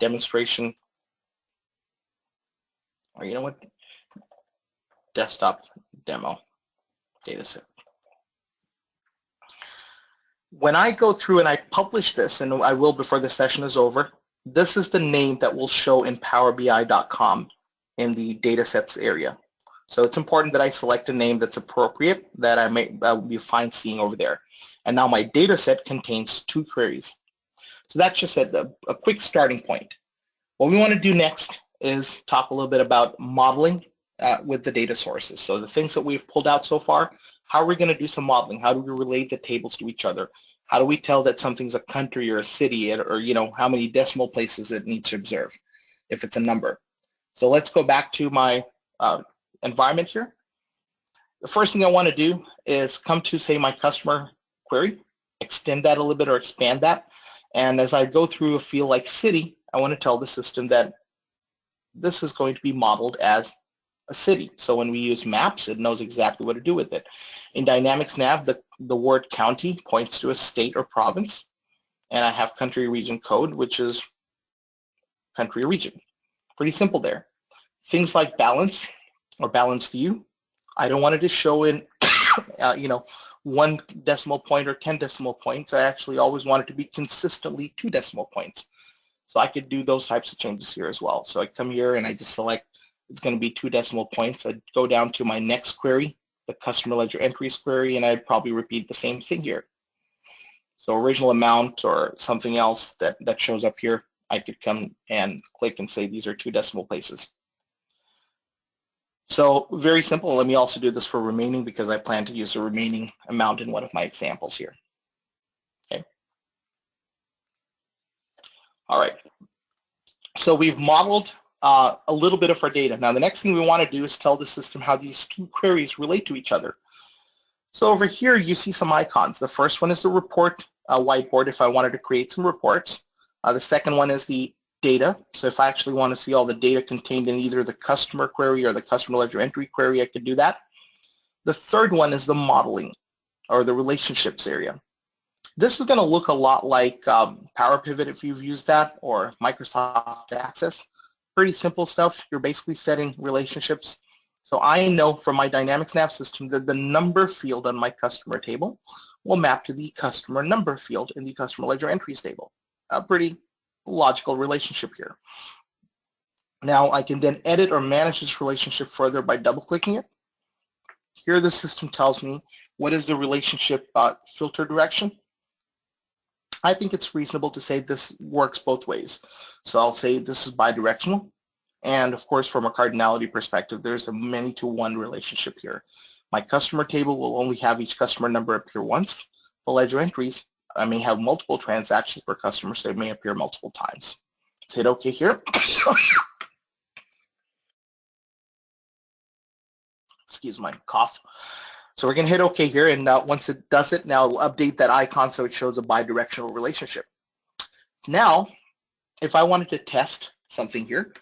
A: demonstration, or you know what, desktop demo dataset. When I go through and I publish this, and I will before the session is over, this is the name that will show in powerbi.com in the datasets area. So it's important that I select a name that's appropriate that I will be fine seeing over there. And now my dataset contains 2 queries. So that's just a quick starting point. What we want to do next is talk a little bit about modeling with the data sources. So the things that we've pulled out so far, how are we going to do some modeling? How do we relate the tables to each other? How do we tell that something's a country or a city, or you know, how many decimal places it needs to observe if it's a number? So let's go back to my environment here. The first thing I want to do is come to, say, my customer query, extend that a little bit or expand that. And as I go through a field like city, I want to tell the system that this is going to be modeled as a city. So when we use maps, it knows exactly what to do with it. In Dynamics NAV, the word county points to a state or province. And I have country region code, which is country or region. Pretty simple there. Things like balance or balanced view, I don't want it to show in, you know, 1 decimal point or 10 decimal points. I actually always want it to be consistently 2 decimal points. So I could do those types of changes here as well. So I come here and I just select, it's going to be 2 decimal points. I'd go down to my next query, the customer ledger entries query, and I'd probably repeat the same thing here. So original amount or something else that shows up here, I could come and click and say these are 2 decimal places. So very simple. Let me also do this for remaining because I plan to use the remaining amount in one of my examples here. Okay. All right. So we've modeled a little bit of our data. Now the next thing we want to do is tell the system how these 2 queries relate to each other. So over here you see some icons. The first one is the report whiteboard if I wanted to create some reports. The second one is the data. So if I actually want to see all the data contained in either the customer query or the customer ledger entry query, I could do that. The third one is the modeling or the relationships area. This is going to look a lot like Power Pivot if you've used that, or Microsoft Access. Pretty simple stuff. You're basically setting relationships. So I know from my Dynamics NAV system that the number field on my customer table will map to the customer number field in the customer ledger entries table. A pretty logical relationship here. Now I can then edit or manage this relationship further by double-clicking it. Here the system tells me what is the relationship filter direction. I think it's reasonable to say this works both ways. So I'll say this is bidirectional. And of course, from a cardinality perspective, there's a many-to-one relationship here. My customer table will only have each customer number appear once. The ledger entries, I may have multiple transactions per customer, so it may appear multiple times. Let's hit OK here. Excuse my cough. So we're going to hit OK here, and once it does it, now it'll update that icon so it shows a bidirectional relationship. Now, if I wanted to test something here,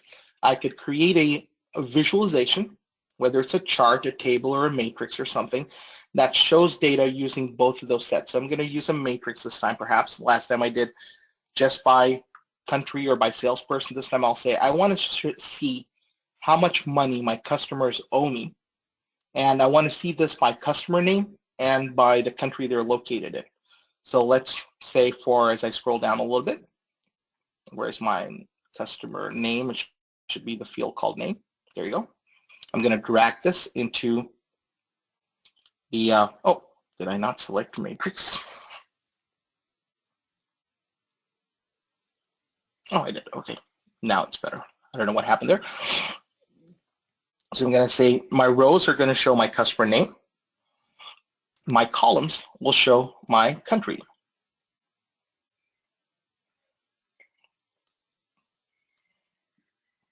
A: I could create a visualization, whether it's a chart, a table, or a matrix or something, that shows data using both of those sets. So I'm going to use a matrix this time, perhaps. Last time I did just by country or by salesperson. This time I'll say I want to see how much money my customers owe me. And I want to see this by customer name and by the country they're located in. So let's say as I scroll down a little bit, where's my customer name? It should be the field called name. There you go. I'm going to drag this into the, oh, did I not select matrix? Oh, I did. Okay. Now it's better. I don't know what happened there. So I'm going to say my rows are going to show my customer name. My columns will show my country.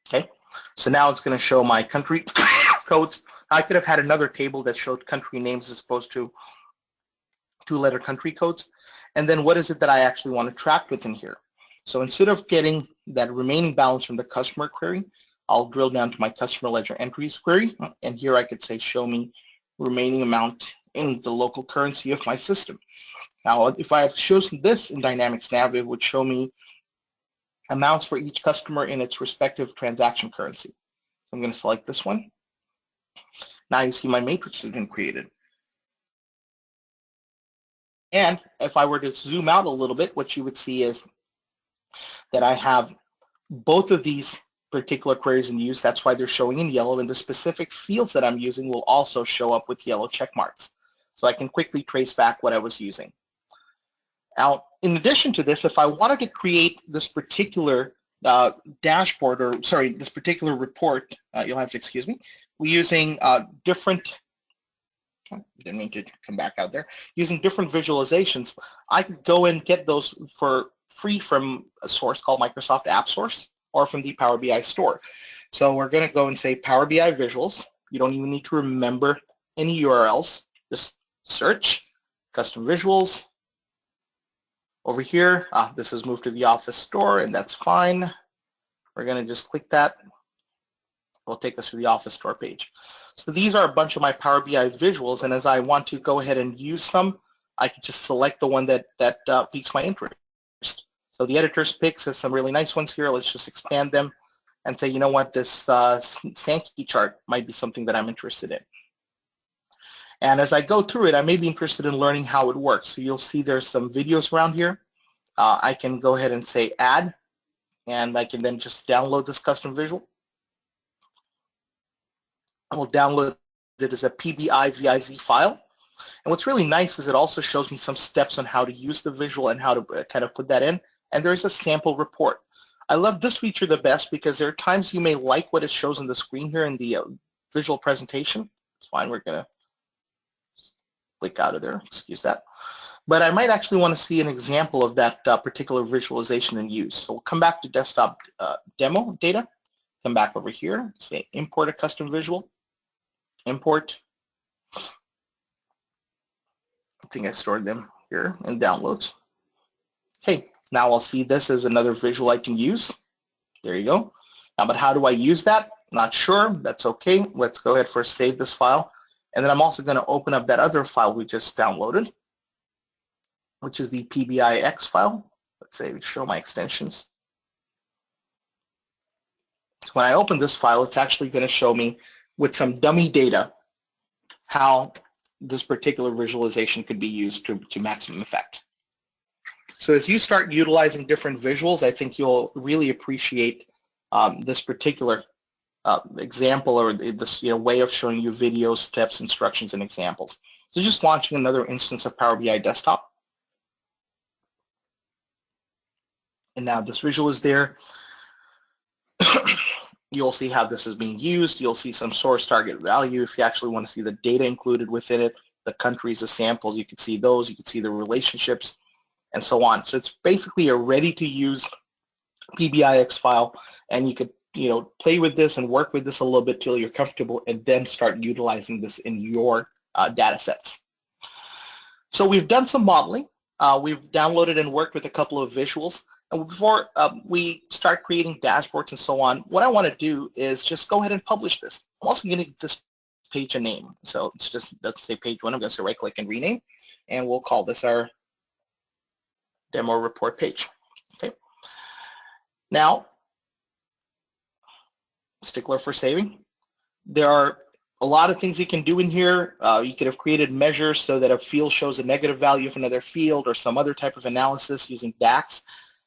A: Okay. So now it's going to show my country codes. I could have had another table that showed country names as opposed to two-letter country codes. And then what is it that I actually want to track within here? So instead of getting that remaining balance from the customer query, I'll drill down to my customer ledger entries query, and here I could say show me remaining amount in the local currency of my system. Now, if I have chosen this in Dynamics NAV, it would show me amounts for each customer in its respective transaction currency. I'm going to select this one. Now you see my matrix has been created. And if I were to zoom out a little bit, what you would see is that I have both of these particular queries in use. That's why they're showing in yellow, and the specific fields that I'm using will also show up with yellow check marks. So I can quickly trace back what I was using. Now, in addition to this, if I wanted to create this particular dashboard, or sorry, this particular report, you'll have to excuse me, we're using different, didn't mean to come back out there, using different visualizations. I could go and get those for free from a source called Microsoft App Source or from the Power BI store. So we're going to go and say Power BI Visuals. You don't even need to remember any URLs. Just search custom visuals. Over here, this is moved to the Office store, and that's fine. We're going to just click that. It'll take us to the Office store page. So these are a bunch of my Power BI visuals, and as I want to go ahead and use some, I can just select the one that piques my interest. So the editor's picks has some really nice ones here. Let's just expand them and say, you know what, this Sankey chart might be something that I'm interested in. And as I go through it, I may be interested in learning how it works. So you'll see there's some videos around here. I can go ahead and say add, and I can then just download this custom visual. I will download it as a PBI VIZ file. And what's really nice is it also shows me some steps on how to use the visual and how to kind of put that in. And there's a sample report. I love this feature the best because there are times you may like what it shows on the screen here in the visual presentation. It's fine, we're going to click out of there, excuse that. But I might actually want to see an example of that particular visualization in use. So we'll come back to desktop demo data, come back over here, say import a custom visual, import. I think I stored them here in downloads. Okay, now I'll see this as another visual I can use. There you go. Now, but how do I use that? Not sure. That's okay. Let's go ahead first save this file. And then I'm also going to open up that other file we just downloaded, which is the PBIX file. Let's say show my extensions. So when I open this file, it's actually going to show me with some dummy data how this particular visualization could be used to maximum effect. So as you start utilizing different visuals, I think you'll really appreciate this particular example, or this way of showing you videos, steps, instructions, and examples. So just launching another instance of Power BI Desktop. And now this visual is there. You'll see how this is being used. You'll see some source target value. If you actually want to see the data included within it, the countries, the samples, you can see those. You can see the relationships, and so on. So it's basically a ready-to-use PBIX file, and you could play with this and work with this a little bit till you're comfortable, and then start utilizing this in your data sets. So we've done some modeling. We've downloaded and worked with a couple of visuals. And before we start creating dashboards and so on, what I want to do is just go ahead and publish this. I'm also going to give this page a name. So it's just, let's say page 1. I'm going to say right-click and rename, and we'll call this our demo report page. Okay. Now, stickler for saving. There are a lot of things you can do in here. You could have created measures so that a field shows a negative value of another field or some other type of analysis using DAX,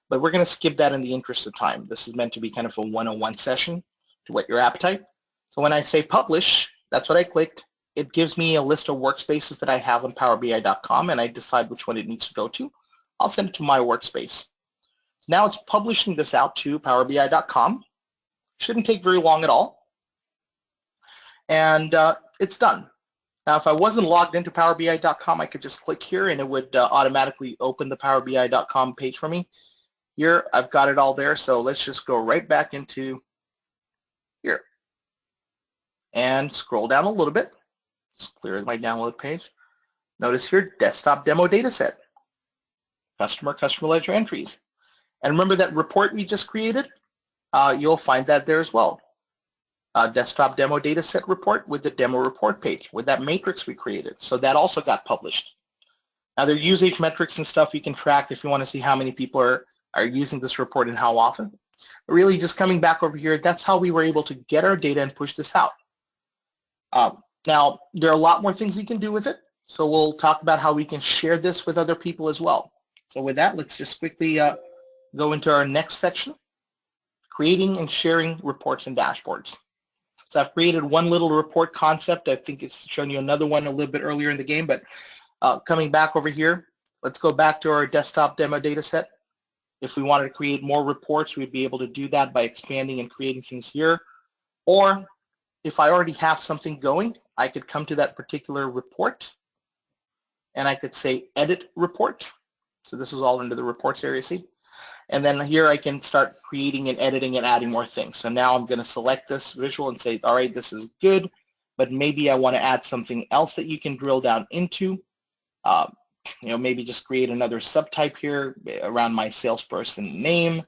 A: but we're going to skip that in the interest of time. This is meant to be kind of a one-on-one session to whet your appetite. So when I say publish, that's what I clicked. It gives me a list of workspaces that I have on PowerBI.com, and I decide which one it needs to go to. I'll send it to my workspace. Now it's publishing this out to PowerBI.com. Shouldn't take very long at all. And it's done. Now, if I wasn't logged into PowerBI.com, I could just click here and it would automatically open the PowerBI.com page for me. Here, I've got it all there, so let's just go right back into here and scroll down a little bit. Let's clear my download page. Notice here, desktop demo dataset, customer ledger entries. And remember that report we just created? You'll find that there as well. Desktop demo dataset report with the demo report page with that matrix we created. So that also got published. Now there are usage metrics and stuff you can track if you want to see how many people are using this report and how often. But really just coming back over here, that's how we were able to get our data and push this out. Now there are a lot more things you can do with it. So we'll talk about how we can share this with other people as well. So with that, let's just quickly go into our next section, creating and sharing reports and dashboards. So I've created one little report concept. I think it's shown you another one a little bit earlier in the game, but coming back over here, let's go back to our desktop demo data set. If we wanted to create more reports, we'd be able to do that by expanding and creating things here. Or if I already have something going, I could come to that particular report and I could say edit report. So this is all into the reports area, see? And then here I can start creating and editing and adding more things. So now I'm going to select this visual and say, all right, this is good, but maybe I want to add something else that you can drill down into. Maybe just create another subtype here around my salesperson name.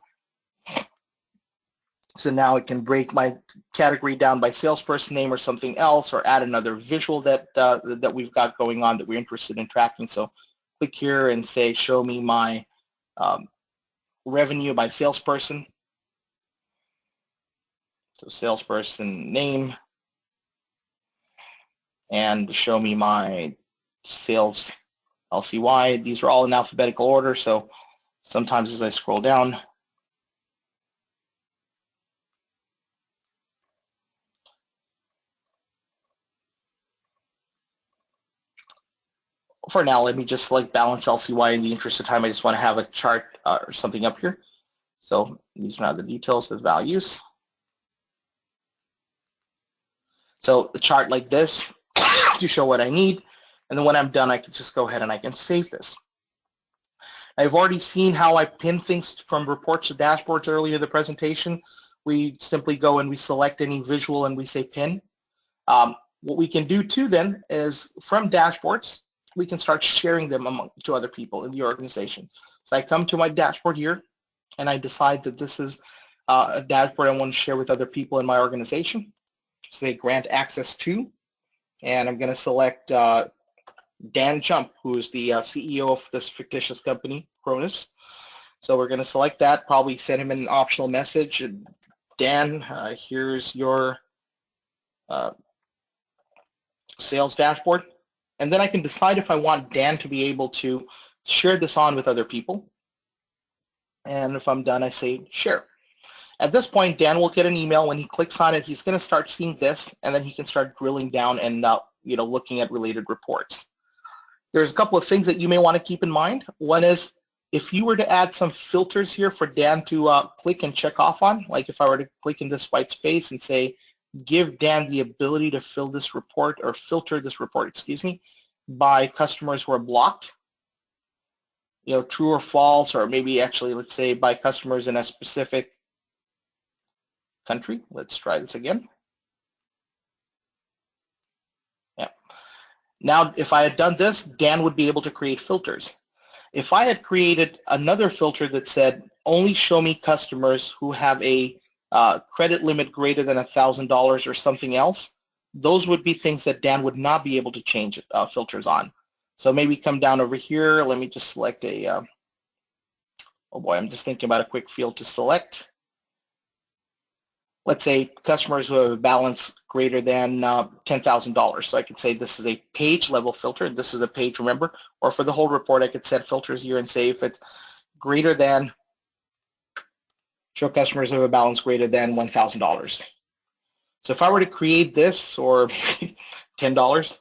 A: So now it can break my category down by salesperson name or something else, or add another visual that we've got going on that we're interested in tracking. So click here and say, show me my revenue by salesperson. So salesperson name, and show me my sales LCY. These are all in alphabetical order, so sometimes as I scroll down, for now, let me just select balance LCY. In the interest of time, I just want to have a chart or something up here. So these are now the details, the values. So the chart like this to show what I need. And then when I'm done, I can just go ahead and I can save this. I've already seen how I pin things from reports to dashboards earlier in the presentation. We simply go and we select any visual and we say pin. What we can do too then is from dashboards, we can start sharing them to other people in the organization. So I come to my dashboard here and I decide that this is a dashboard I want to share with other people in my organization. Say grant access to, and I'm going to select Dan Jump, who is the CEO of this fictitious company, Cronus. So we're going to select that, probably send him an optional message. Dan, here's your sales dashboard. And then I can decide if I want Dan to be able to share this on with other people. And if I'm done, I say share. At this point, Dan will get an email. When he clicks on it, he's going to start seeing this, and then he can start drilling down and looking at related reports. There's a couple of things that you may want to keep in mind. One is if you were to add some filters here for Dan to click and check off on, like if I were to click in this white space and say, give Dan the ability to fill this report or filter this report, excuse me, by customers who are blocked, true or false, or maybe actually, let's say by customers in a specific country. Let's try this again. Yeah. Now, if I had done this, Dan would be able to create filters. If I had created another filter that said, only show me customers who have a credit limit greater than $1,000 or something else, those would be things that Dan would not be able to change filters on. So maybe come down over here. Let me just select a, oh boy, I'm just thinking about a quick field to select. Let's say customers who have a balance greater than $10,000. So I could say this is a page level filter. This is a page, remember, or for the whole report, I could set filters here and say if it's greater than, show customers who have a balance greater than $1,000. So if I were to create this, or $10,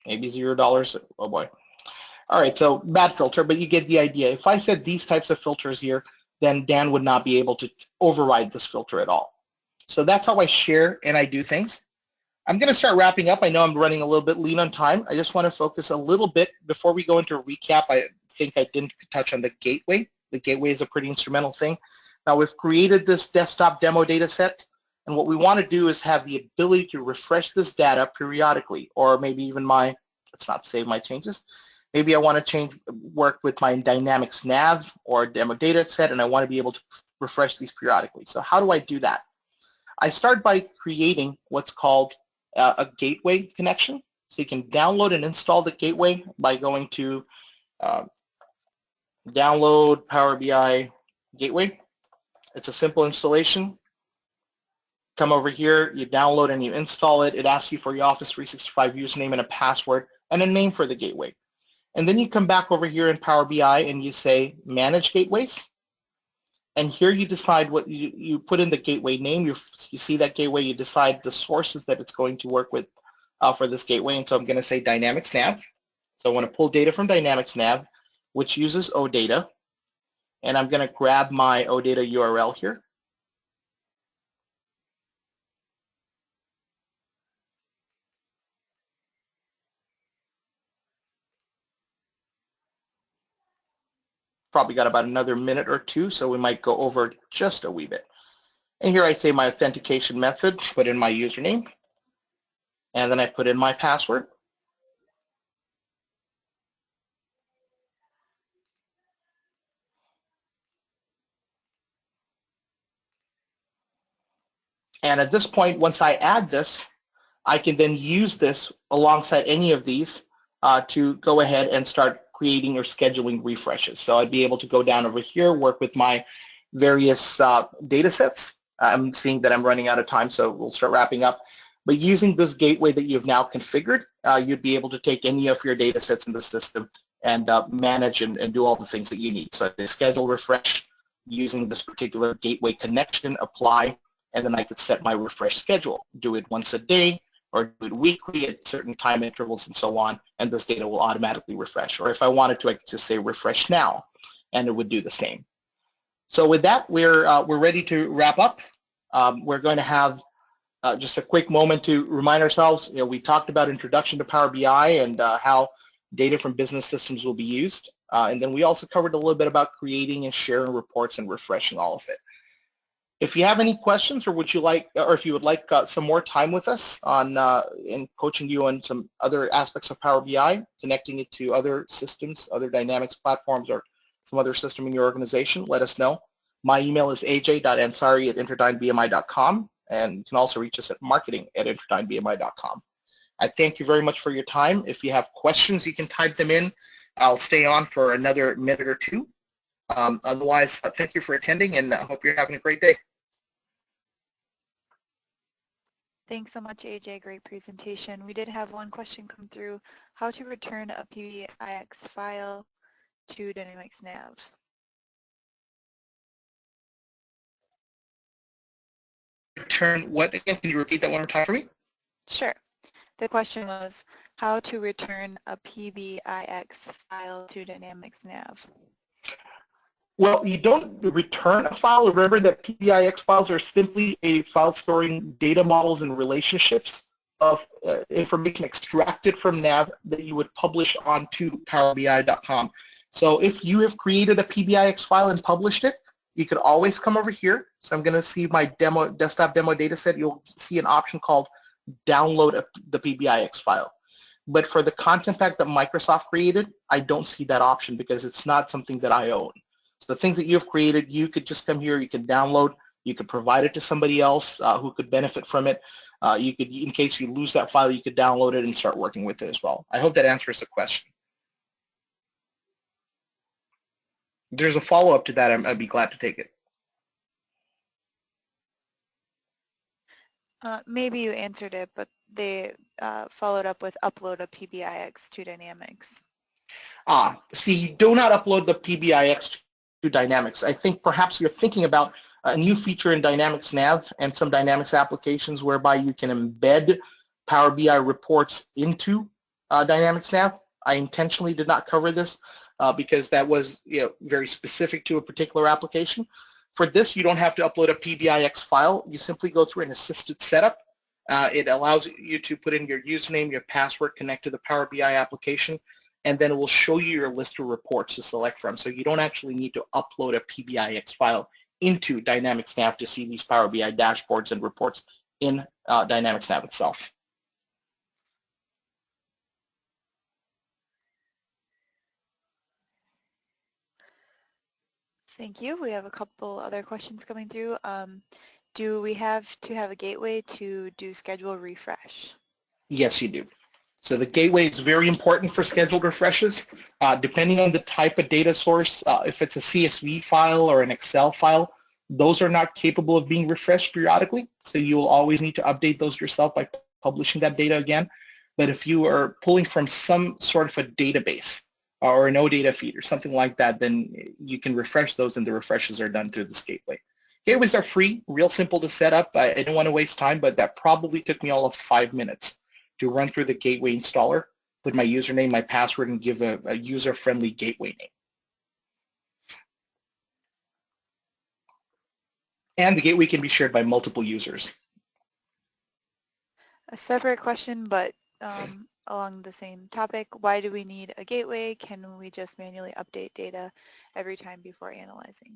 A: maybe $0, oh boy. All right, so bad filter, but you get the idea. If I said these types of filters here, then Dan would not be able to override this filter at all. So that's how I share and I do things. I'm going to start wrapping up. I know I'm running a little bit lean on time. I just want to focus a little bit before we go into a recap. I think I didn't touch on the gateway. The gateway is a pretty instrumental thing. Now we've created this desktop demo data set, and what we want to do is have the ability to refresh this data periodically, or maybe even let's not save my changes. Maybe I want to work with my Dynamics NAV or demo data set, and I want to be able to refresh these periodically. So how do I do that? I start by creating what's called a gateway connection. So you can download and install the gateway by going to download Power BI gateway. It's a simple installation. Come over here, you download and you install it. It asks you for your Office 365 username and a password and a name for the gateway. And then you come back over here in Power BI and you say manage gateways. And here you decide what you put in the gateway name. You see that gateway, you decide the sources that it's going to work with for this gateway. And so I'm going to say Dynamics NAV. So I want to pull data from Dynamics NAV, which uses OData. And I'm going to grab my OData URL here. Probably got about another minute or two, so we might go over just a wee bit. And here I say my authentication method, put in my username, and then I put in my password. And at this point, once I add this, I can then use this alongside any of these to go ahead and start creating or scheduling refreshes. So I'd be able to go down over here, work with my various data sets. I'm seeing that I'm running out of time, so we'll start wrapping up. But using this gateway that you've now configured, you'd be able to take any of your data sets in the system and manage and do all the things that you need. So they schedule refresh using this particular gateway connection, apply, and then I could set my refresh schedule. Do it once a day, or do it weekly at certain time intervals and so on, and this data will automatically refresh. Or if I wanted to, I could just say refresh now, and it would do the same. So with that, we're ready to wrap up. We're going to have just a quick moment to remind ourselves, we talked about introduction to Power BI and how data from business systems will be used. And then we also covered a little bit about creating and sharing reports and refreshing all of it. If you have any questions, or would you like, or if you would like some more time with us on in coaching you on some other aspects of Power BI, connecting it to other systems, other Dynamics platforms, or some other system in your organization, let us know. My email is aj.ansari@interdynbmi.com, and you can also reach us at marketing@interdynbmi.com. I thank you very much for your time. If you have questions, you can type them in. I'll stay on for another minute or two. Otherwise, thank you for attending, and I hope you're having a great day.
B: Thanks so much, AJ. Great presentation. We did have one question come through: how to return a PBIX file to Dynamics NAV.
A: Return what again? Can you repeat that one more time for me?
B: Sure. The question was how to return a PBIX file to Dynamics NAV.
A: Well, you don't return a file. Remember that PBIX files are simply a file storing data models and relationships of information extracted from NAV that you would publish onto PowerBI.com. So if you have created a PBIX file and published it, you could always come over here. So I'm going to see my desktop demo data set. You'll see an option called download the PBIX file. But for the content pack that Microsoft created, I don't see that option because it's not something that I own. So the things that you've created, you could just come here, you can download, you could provide it to somebody else who could benefit from it. You could, in case you lose that file, you could download it and start working with it as well. I hope that answers the question. If there's a follow-up to that, I'd be glad to take it.
B: Maybe you answered it, but they followed up with upload a PBIX to Dynamics.
A: See, you do not upload the PBIX to Dynamics. I think perhaps you're thinking about a new feature in Dynamics NAV and some Dynamics applications whereby you can embed Power BI reports into Dynamics NAV. I intentionally did not cover this because that was very specific to a particular application. For this, you don't have to upload a PBIX file. You simply go through an assisted setup. It allows you to put in your username, your password, connect to the Power BI application, and then it will show you your list of reports to select from. So you don't actually need to upload a PBIX file into Dynamics NAV to see these Power BI dashboards and reports in Dynamics NAV itself.
B: Thank you. We have a couple other questions coming through. Do we have to have a gateway to do schedule refresh?
A: Yes, you do. So the gateway is very important for scheduled refreshes. Depending on the type of data source, if it's a CSV file or an Excel file, those are not capable of being refreshed periodically. So you will always need to update those yourself by publishing that data again. But if you are pulling from some sort of a database or an OData feed or something like that, then you can refresh those and the refreshes are done through this gateway. Gateways are free, real simple to set up. I didn't want to waste time, but that probably took me all of 5 minutes to run through the gateway installer, put my username, my password, and give a user-friendly gateway name. And the gateway can be shared by multiple users.
B: A separate question, but along the same topic, why do we need a gateway? Can we just manually update data every time before analyzing?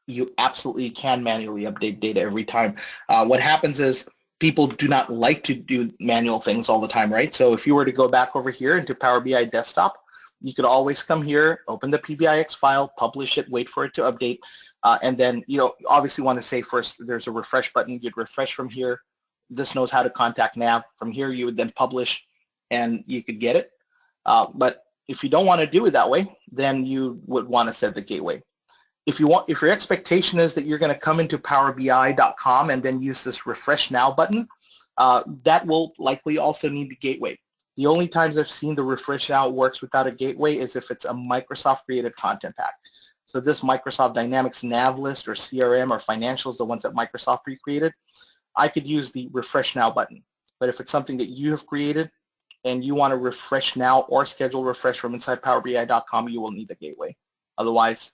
A: You absolutely can manually update data every time. What happens is people do not like to do manual things all the time, right? So if you were to go back over here into Power BI Desktop, you could always come here, open the PBIX file, publish it, wait for it to update, and then obviously want to say first there's a refresh button. You'd refresh from here. This knows how to contact NAV. From here, you would then publish, and you could get it. But if you don't want to do it that way, then you would want to set the gateway. If your expectation is that you're going to come into powerbi.com and then use this refresh now button, that will likely also need the gateway. The only times I've seen the refresh now works without a gateway is if it's a Microsoft created content pack. So this Microsoft Dynamics NAV list or CRM or financials, the ones that Microsoft pre-created, I could use the refresh now button. But if it's something that you have created and you want to refresh now or schedule refresh from inside powerbi.com, you will need the gateway. Otherwise,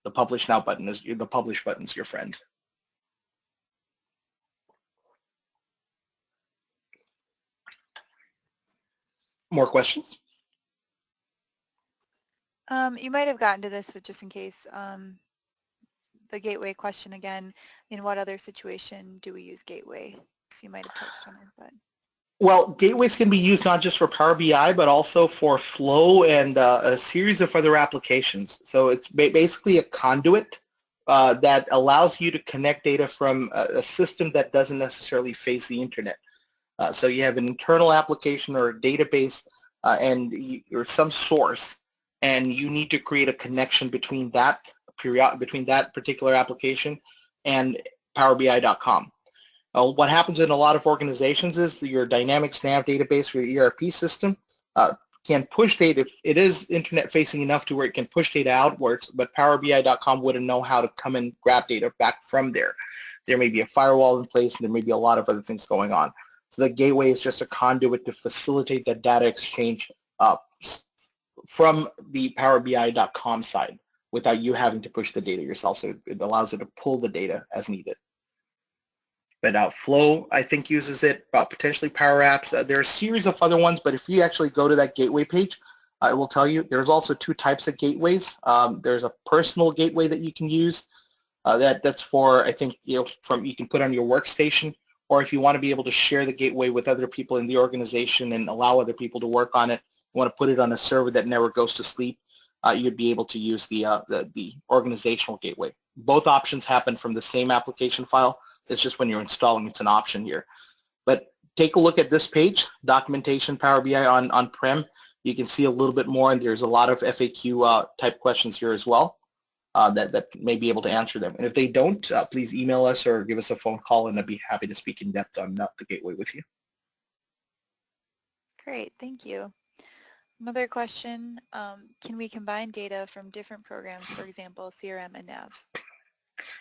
A: the publish now button is the publish button's your friend. More questions?
B: You might have gotten to this, but just in case, the gateway question again, in what other situation do we use gateway? So you might have touched on it, but.
A: Well, gateways can be used not just for Power BI, but also for Flow and a series of other applications. So it's basically a conduit that allows you to connect data from a system that doesn't necessarily face the internet. So you have an internal application or a database or some source, and you need to create a connection between that particular application and powerbi.com. What happens in a lot of organizations is your Dynamics NAV database or your ERP system can push data. It is internet facing enough to where it can push data outwards, but powerbi.com wouldn't know how to come and grab data back from there. There may be a firewall in place, and there may be a lot of other things going on. So the gateway is just a conduit to facilitate that data exchange from the powerbi.com side without you having to push the data yourself. So it allows you to pull the data as needed. But Flow, I think, uses it, potentially Power Apps. There are a series of other ones, but if you actually go to that gateway page, it will tell you there's also two types of gateways. There's a personal gateway that you can use. That's for, I think, you can put on your workstation, or if you want to be able to share the gateway with other people in the organization and allow other people to work on it, you want to put it on a server that never goes to sleep, you'd be able to use the organizational gateway. Both options happen from the same application file. It's just when you're installing, it's an option here. But take a look at this page, documentation Power BI on-prem. You can see a little bit more, and there's a lot of FAQ type questions here as well. that may be able to answer them. And if they don't, please email us or give us a phone call, and I'd be happy to speak in depth on the gateway with you.
B: Great, thank you. Another question, can we combine data from different programs, for example, CRM and NAV?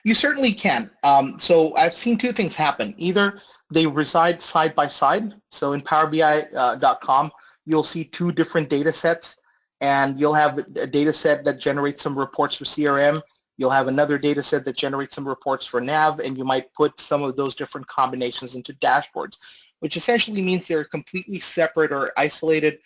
A: You certainly can. So I've seen two things happen. Either they reside side by side. So in PowerBI.com, you'll see two different data sets, and you'll have a data set that generates some reports for CRM. You'll have another data set that generates some reports for NAV, and you might put some of those different combinations into dashboards, which essentially means they're completely separate or isolated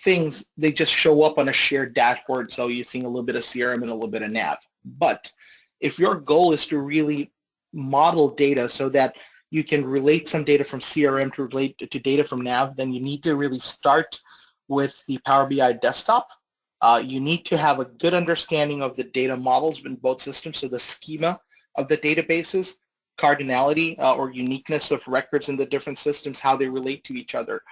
A: things. They just show up on a shared dashboard, so you're seeing a little bit of CRM and a little bit of NAV. But if your goal is to really model data so that you can relate some data from CRM to relate to data from NAV, then you need to really start with the Power BI desktop. You need to have a good understanding of the data models in both systems, so the schema of the databases, cardinality or uniqueness of records in the different systems, how they relate to each other.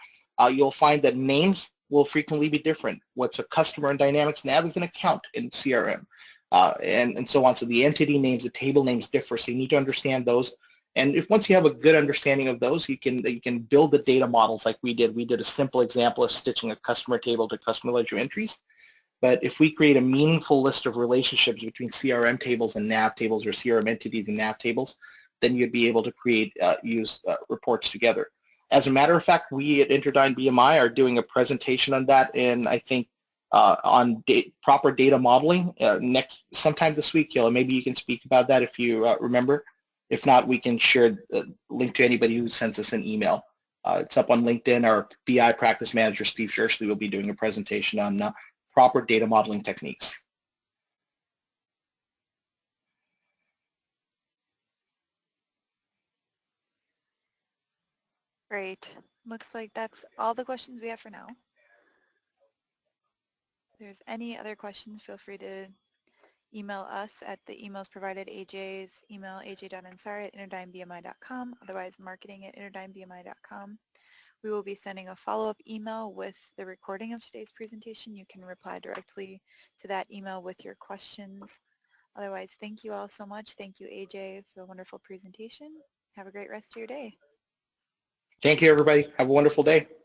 A: You'll find that names will frequently be different. What's a customer in Dynamics NAV is an account in CRM. And so on. So the entity names, the table names differ. So you need to understand those. And if once you have a good understanding of those, you can build the data models like we did. We did a simple example of stitching a customer table to customer ledger entries. But if we create a meaningful list of relationships between CRM tables and NAV tables, or CRM entities and NAV tables, then you'd be able to create use reports together. As a matter of fact, we at Interdyne BMI are doing a presentation on that, and I think on proper data modeling sometime this week. Hila, maybe you can speak about that if you remember. If not, we can share the link to anybody who sends us an email. It's up on LinkedIn. Our BI practice manager, Steve Schersley, will be doing a presentation on proper data modeling techniques.
B: Great. Looks like that's all the questions we have for now. If there's any other questions, feel free to email us at the emails provided. AJ's email, aj.ansari@interdynebmi.com, otherwise marketing@interdynebmi.com. We will be sending a follow-up email with the recording of today's presentation. You can reply directly to that email with your questions. Otherwise, thank you all so much. Thank you, AJ, for a wonderful presentation. Have a great rest of your day.
A: Thank you, everybody. Have a wonderful day.